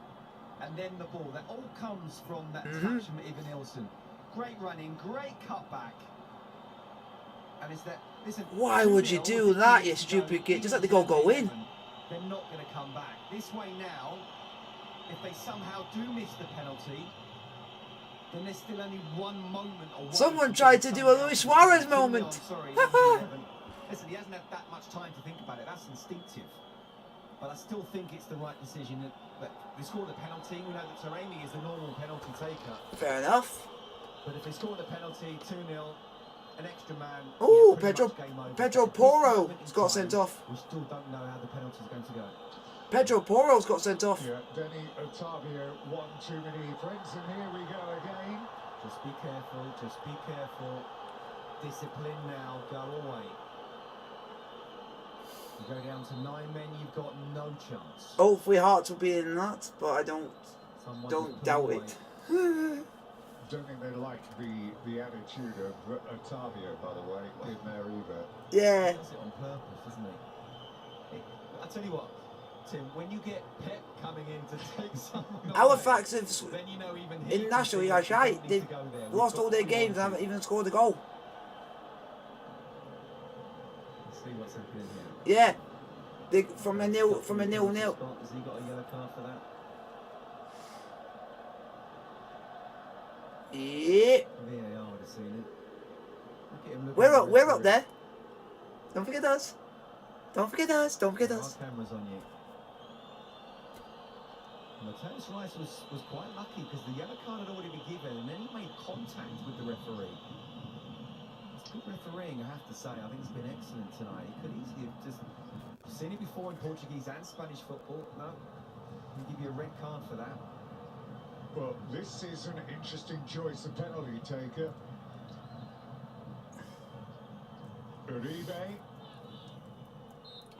and then the ball. That all comes from that touch from Ivan Nilsson. Great running, great cutback, and it's that. Listen, why would you do that, you stupid kid? Just let the goal go in. They're not going to come back this way now. If they somehow do miss the penalty, then there's still only one moment. Someone tried to do a Luis Suarez moment. Sorry, listen, he hasn't had that much time to think about it. That's instinctive. But I still think it's the right decision. But they scored a penalty. We know that Taremi is the normal penalty taker. Fair enough. But if they scored a penalty, 2-0, an extra man. Oh, Pedro Porro has got sent off. We still don't know how the penalty is going to go. Pedro Porro's got sent off. Yeah, Denny Otavio, one too many friends, and here we go again. Just be careful, just be careful. Discipline now, go away. You go down to 9 men, you've got no chance. Hopefully Hearts will be in that, but I don't doubt it. Don't think they like the attitude of Otavio, by the way, in there either. Yeah. He does it on purpose, doesn't he? I'll tell you what, Tim, when you get Pep coming in to take someone Halifax have, then you know even in National League, they've lost all their games and haven't even scored a goal. see what's happening here. Yeah, from a 0-0. Has he got a yellow card for that? Yeah. VAR would have seen it. Look at him looking We're at up. the We're up referee. there. Don't forget us. Don't forget us. Don't forget us. Our camera's on you. Mateus Rice was quite lucky because the yellow card had already been given and then he made contact with the referee. It's good refereeing, I have to say. I think it's been excellent tonight. He could easily have just seen it before in Portuguese and Spanish football. No, he'll give you a red card for that. Well, this is an interesting choice of penalty taker. Uribe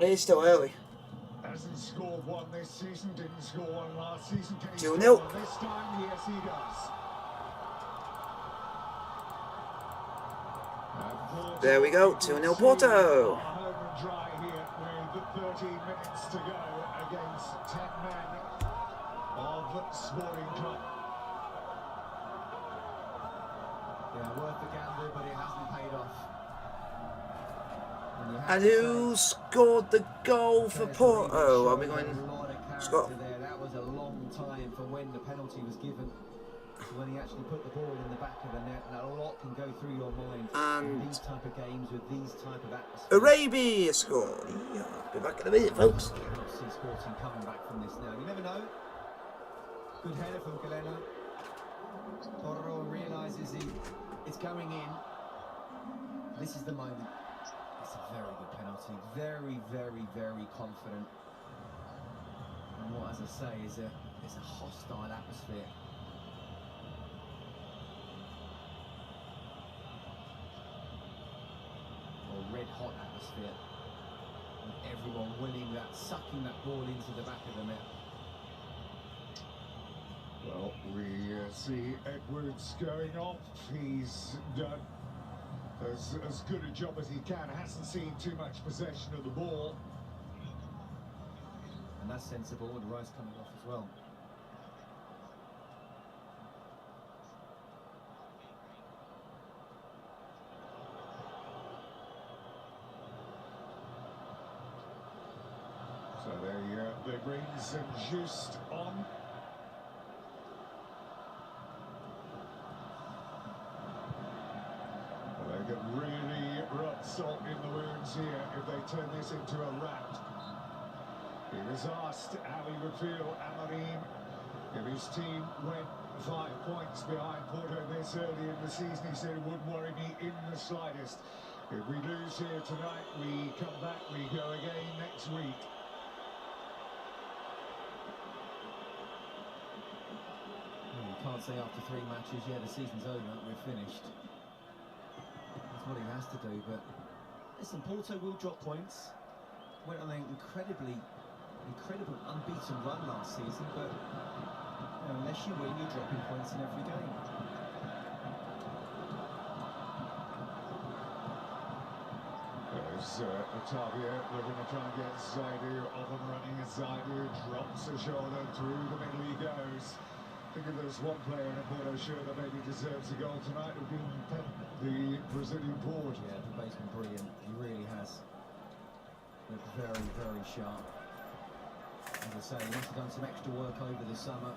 It's still early. hasn't scored one this season, didn't score one last season. Can he 2-0. score one this time? Yes, he does. And There we go, 2-0 Porto. are home and dry here with 13 minutes to go against 10 men of Sporting Club. Yeah, worth the gamble, but it hasn't paid off. And who scored the goal for Porto? Are we going? Scott. That was a long time from when the penalty was given to when he actually put the ball in the back of the net, and a lot can go through your mind in these type of games with these type of atmosphere. Arabia scored. Yeah, be back in a minute, folks. See Sporting coming back from this now. You never know. Good header from Galeno. Porro realises it's going in. This is the moment. It's a very good penalty. Very, very, very confident. And what, as I say, is a hostile atmosphere. Or red hot atmosphere. With everyone willing that, sucking that ball into the back of the net. Well, we see Edwards going off. He's done as good a job as he can. Hasn't seen too much possession of the ball. And that's sensible with Rice coming off as well. So they bring some Just on. They could really rub salt in the wounds here if they turn this into a rout. He was asked how he would feel, Amorim, if his team went 5 points behind Porto this early in the season. He said it wouldn't worry me in the slightest. If we lose here tonight, we come back, we go again next week. Well, you can't say after 3 matches, yeah, the season's over, we're finished. That's what he has to do, but listen, Porto will drop points. Went on an incredible unbeaten run last season, but you know, unless you win, you're dropping points in every game. There's Otavio looking to try and get Zaidu off and running. Zaidu drops a shoulder, through the middle he goes. I think if there's one player in a Porto shirt that maybe deserves a goal tonight, it would be the Brazilian forward. Yeah, the baseman brilliant, he really has. Looked very, very sharp. As I say, he must have done some extra work over the summer.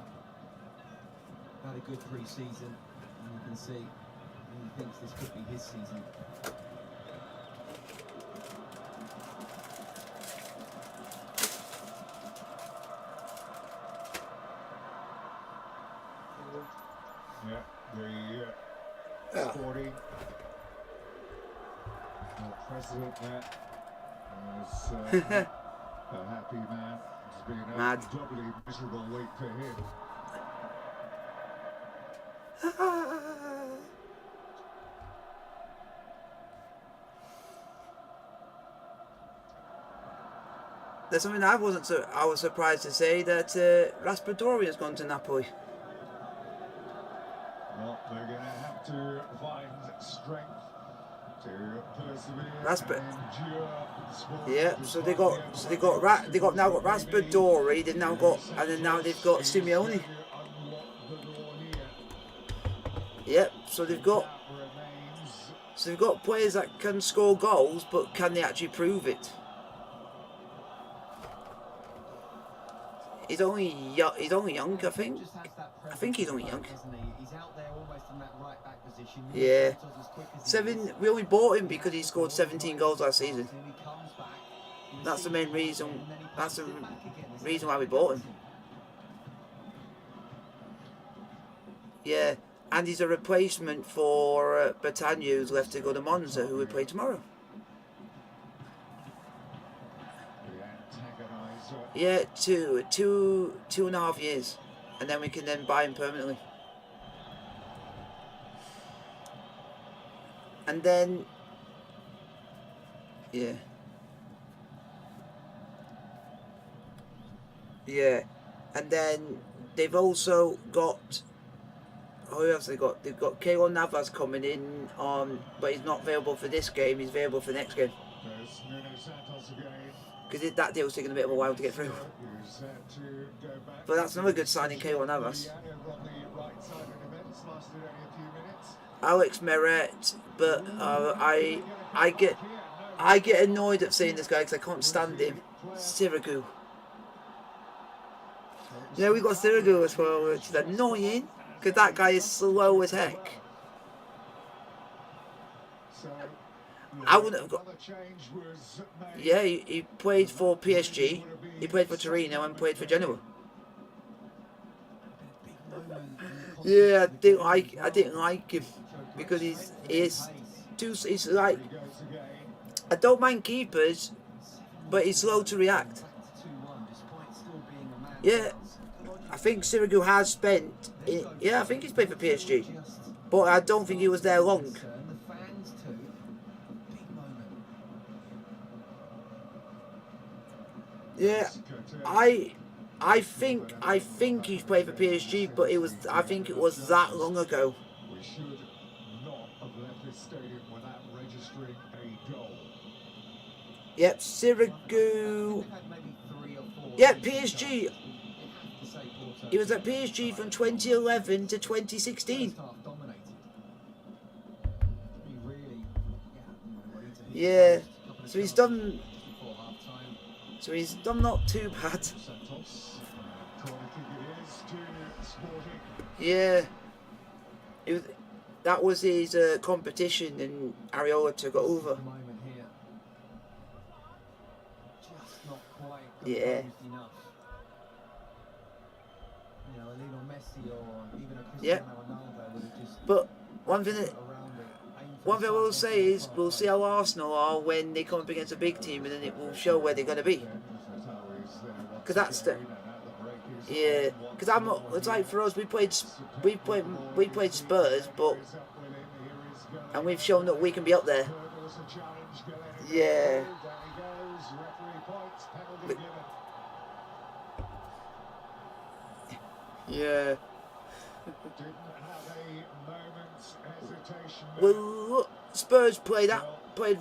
Had a good pre-season, and you can see he thinks this could be his season. Yeah, the Sporting president there is a happy man. It's been a Mad. doubly miserable week for him. There's something I was surprised to say that Raspadori has gone to Napoli. Well, they're going to have to find strength to persevere and endure. Yeah, so they got Raspadori, they've now got, and then now they've got Simeone. Yep, so they've got So we've got players that can score goals, but can they actually prove it? He's only young, I think. I think he's only young. Yeah. We only bought him because he scored 17 goals last season. That's the main reason. That's the reason why we bought him. Yeah. And he's a replacement for Bertagna, who's left to go to Monza, who we play tomorrow. Yeah, two and a half years, and then we can then buy him permanently. And then, yeah, and then they've also got. Who else they got? They've got Keylor Navas coming in on, but he's not available for this game. He's available for the next game. Because that deal's taking a bit of a while to get through. But that's another good signing, Keylor Navas. Alex Meret, but I get annoyed at seeing this guy because I can't stand him. Sirigu. Yeah, we got Sirigu as well, which is annoying because that guy is slow as heck. I wouldn't have got. Yeah, he played for PSG, he played for Torino, and played for Genoa. Yeah, I didn't like him because he's like, I don't mind keepers, but he's slow to react. Yeah, I think Sirigu has spent. Yeah, I think he's played for PSG, but I don't think he was there long. Yeah, I think he's played for PSG, but I think it was that long ago. We should not have left this stadium without registering a goal. Yep, Sirigu. Yeah, PSG. He was at PSG from 2011 to 2016. Yeah, so he's done. So he's done not too bad. Yeah, that was his competition, and Areola took it over. Yeah. Yeah. But one thing I will say is we'll see how Arsenal are when they come up against a big team, and then it will show where they're going to be. Because that's the. Yeah, because it's like for us, we played Spurs, and we've shown that we can be up there. Yeah. Yeah. Well, Spurs played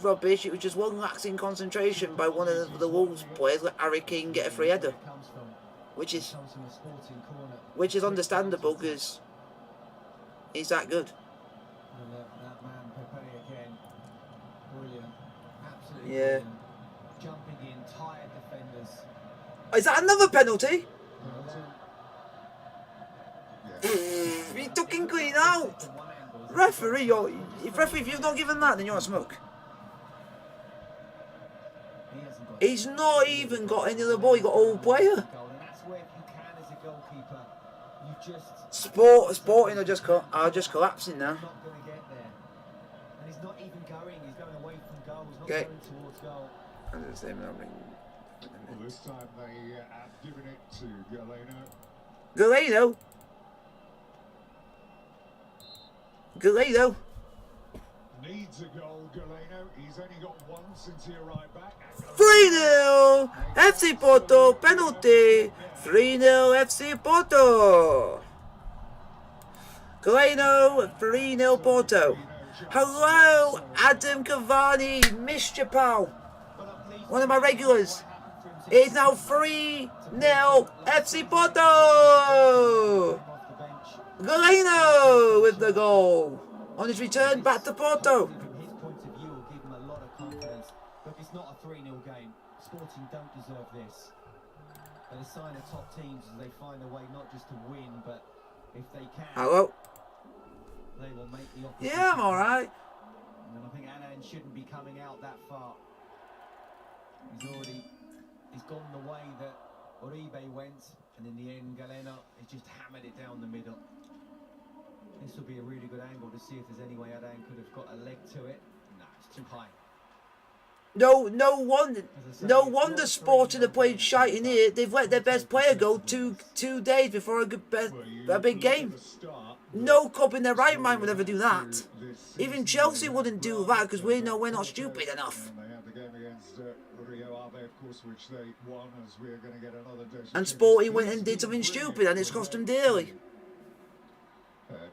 rubbish. It was just one lax in concentration by one of the Wolves players, let Harry King get a free header, which is understandable because he's that good. Yeah. Is that another penalty? He took him clean out. Referee, if you've not given that, then you're on smoke. He's not even got any of the ball. He got all player. Sporting are just collapsing now. Okay. This time they have given it to Galeno. Needs a goal, Galeno. He's only got one since he arrived back. 3-0 FC Porto, penalty. 3-0 FC Porto. Galeno, 3-0 Porto. Hello, Adam Cavani, missed you, pal. One of my regulars. It's now 3-0 FC Porto. Galeno with the goal. On his return back to Porto. Sporting don't deserve this. They're a sign of top teams as they find a way not just to win, but if they can, Hello? they will make the opposition. Yeah, I'm alright. And I think Annan shouldn't be coming out that far. He's gone the way that Uribe went, and in the end Galeno has just hammered it down the middle. This will be a really good angle to see if there's any way Adan could have got a leg to it. No, it's too high. No wonder Sporting have played shite in here. They've let their best player go two days before a big game. No club in their right mind would ever do that. Even Chelsea wouldn't do that because we know we're not stupid enough. And Sporting went and did something stupid and it's cost them dearly.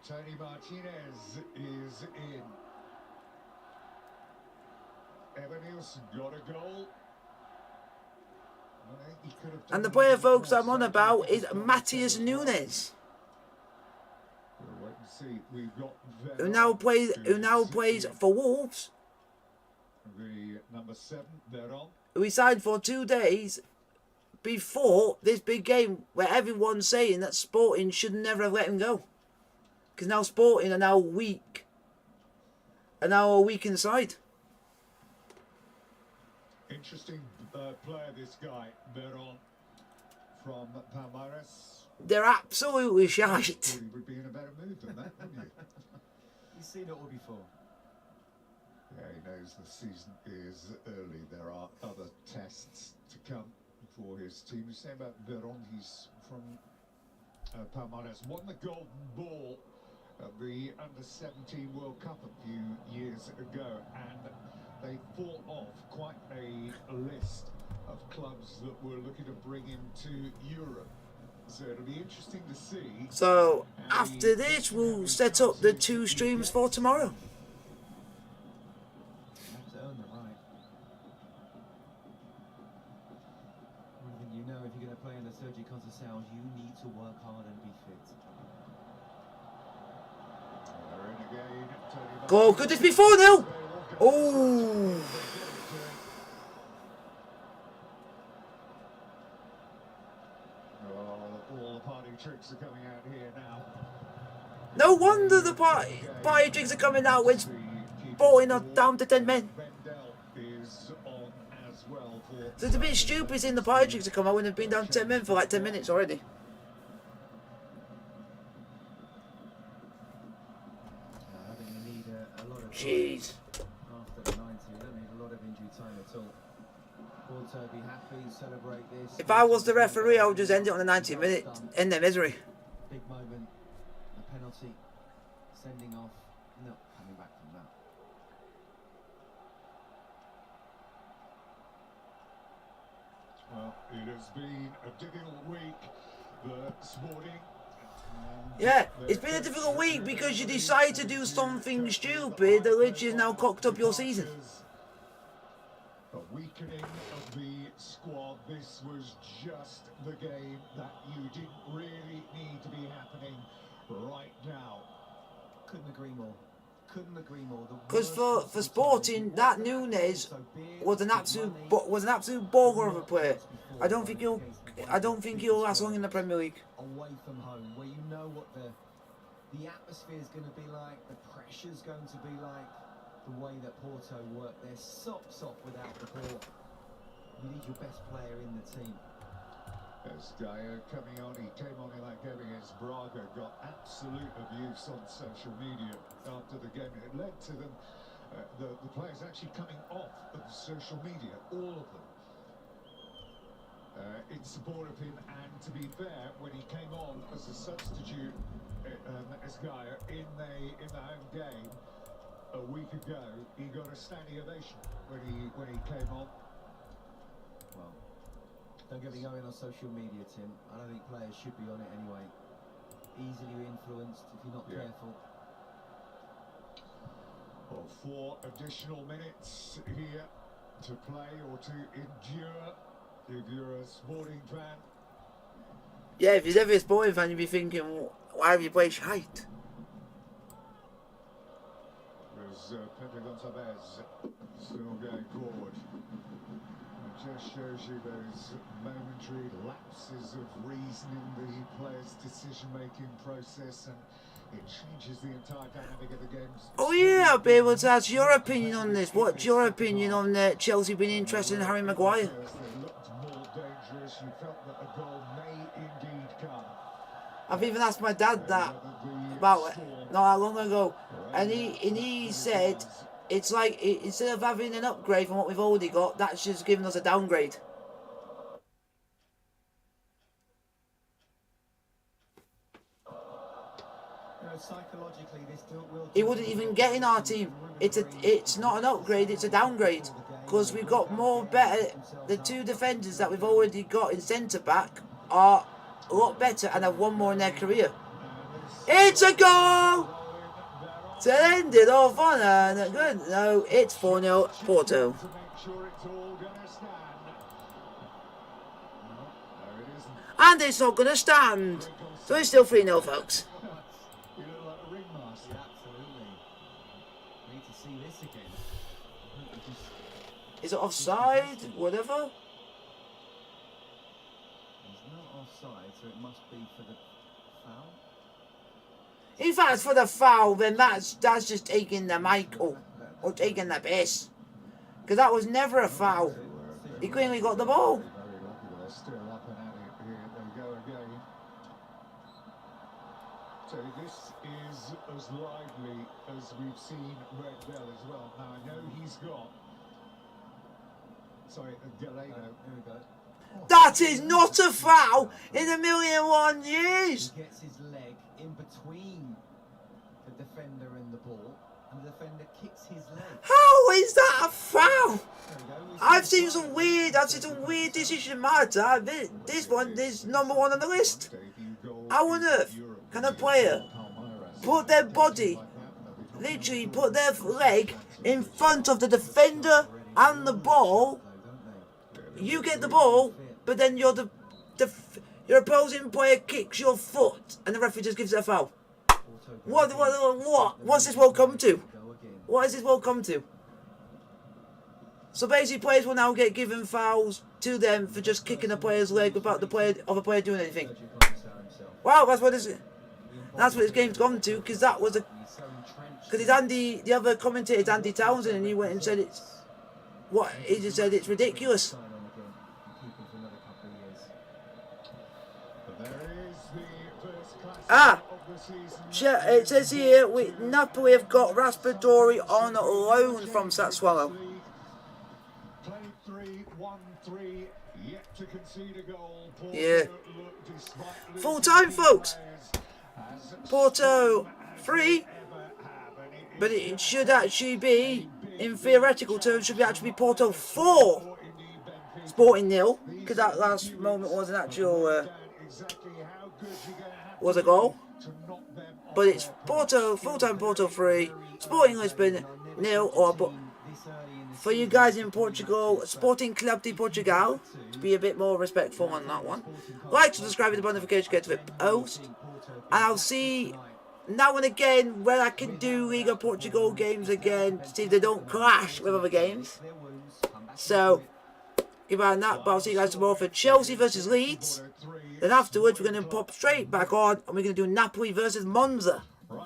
Tony Martinez is in. Evanil's got a goal. And the player, folks, I'm on about is Matheus Nunes, who now plays for Wolves. The number 7, Veron. Who he signed for 2 days before this big game, where everyone's saying that Sporting should never have let him go. Because now Sporting are now weak. Are now a weak inside. Interesting player, this guy, Veron, from Palmeiras. They're absolutely shite. He would be in a better mood than that, wouldn't you? You've seen it all before. Yeah, he knows the season is early. There are other tests to come for his team. You say about Veron, he's from Palmeiras. Won the golden ball at the Under-17 World Cup a few years ago, and they fought off quite a list of clubs that were looking to bring him to Europe. So it'll be interesting to see. So after this, we'll set up the 2 streams for tomorrow. You have to earn the right. One thing you know, if you're going to play under Sergi Conceição, you need to work hard and be fit. They're in again. Goal, could this be 4-0? Oh. All the party tricks are coming out here now. No wonder the party tricks are coming out with Sporting are down to 10 men. So it's a bit stupid seeing the party tricks to come out when they've been down 10 men for like 10 minutes already. I think you need a lot of Jeez. after the 90. You don't need a lot of injury time at all. Porto be happy, celebrate this. If I was the referee, I would just end it on the 90th minute, end their misery. Big moment, a penalty, sending off, no, coming back from that. Well, it has been a difficult week. The Sporting. Yeah, it's been a difficult week because you decide to do something stupid that literally has now cocked up your season. A weakening of the squad. This was just the game that you didn't really need to be happening right now. Couldn't agree more. Couldn't agree more. Because for Sporting, that Nunes was an absolute baller of a player. I don't think he'll last long in the Premier League. Away from home, where you know what the atmosphere is going to be like, the pressure's going to be like, the way that Porto work their socks off without the ball. You need your best player in the team. As Gaia coming on, he came on in that game against Braga, got absolute abuse on social media after the game. It led to them, the players actually coming off of social media, all of them, in support of him. And to be fair, when he came on as a substitute, as Gaia in the home game a week ago, he got a standing ovation when he came on. Well, don't get me going on social media, Tim. I don't think players should be on it anyway. Easily influenced if you're not careful. Well, 4 additional minutes here to play or to endure if you're a Sporting fan. Yeah, if you're ever a Sporting fan, you'd be thinking, why have you played shite? There's Pedro Gonçalves still going forward. just shows you those momentary lapses of reason in the players' decision-making process, and it changes the entire dynamic of the game. Oh yeah, I'll be able to ask your opinion on this. What's your opinion on Chelsea being interested in Harry Maguire? They looked more dangerous. You felt that a goal may indeed come. I've even asked my dad that about not that long ago, and he said it's like instead of having an upgrade from what we've already got, that's just giving us a downgrade. Psychologically, this will He wouldn't even get in our team. It's not an upgrade, it's a downgrade, because we've got more better. The two defenders that we've already got in centre back are a lot better and have one more in their career. It's a goal to end it off on a good. No, it's 4-0 Porto. To make sure it's all going to stand. No, there it isn't. And it's not going to stand. So it's still 3-0, folks. You look like a ringmaster. Yeah, absolutely. Need to see this again. I think we just, Is it offside? Whatever. he's not offside, so it must be for the foul. If that's for the foul, then that's just taking the mic or taking the piss. Because that was never a foul. He clearly got the ball. Very lucky they're still up and at it. Here they go again. So this is as lively as we've seen Red Bell as well. Now I know he's got. Sorry, Delano. Here we go. That is not a foul in a million and one years. He gets his leg in between the defender and the ball, and the defender kicks his leg. How is that a foul? There we go. I've seen some weird decision matter. This one is number one on the list. Debut goal How on in earth Europe. can a player put their body, literally put their leg in front of the defender and the ball? You get the ball, but then your opposing player kicks your foot, and the referee just gives it a foul. What's this world come to? What is this world come to? So basically, players will now get given fouls to them for just kicking a player's leg without the player doing anything. Wow, that's what this game's gone to, because that was because it's Andy, the other commentator, it's Andy Townsend, and he went and said he just said it's ridiculous. It says here, Napoli have got Raspadori on loan from Sassuolo. Yeah. Full time, folks. Porto 3, but it should actually be, in theoretical terms, should actually be Porto 4. Sporting 0, because that last moment was an actual was a goal. But it's Porto, full-time Porto 3, Sporting Lisbon 0, or for you guys in Portugal, Sporting Club de Portugal, to be a bit more respectful on that one. Like, subscribe with the notification, get to it, post, and I'll see now and again when I can do Liga Portugal games again, to see if they don't clash with other games. So, give out on that, but I'll see you guys tomorrow for Chelsea versus Leeds. Then afterwards, we're going to pop straight back on, and we're going to do Napoli versus Monza.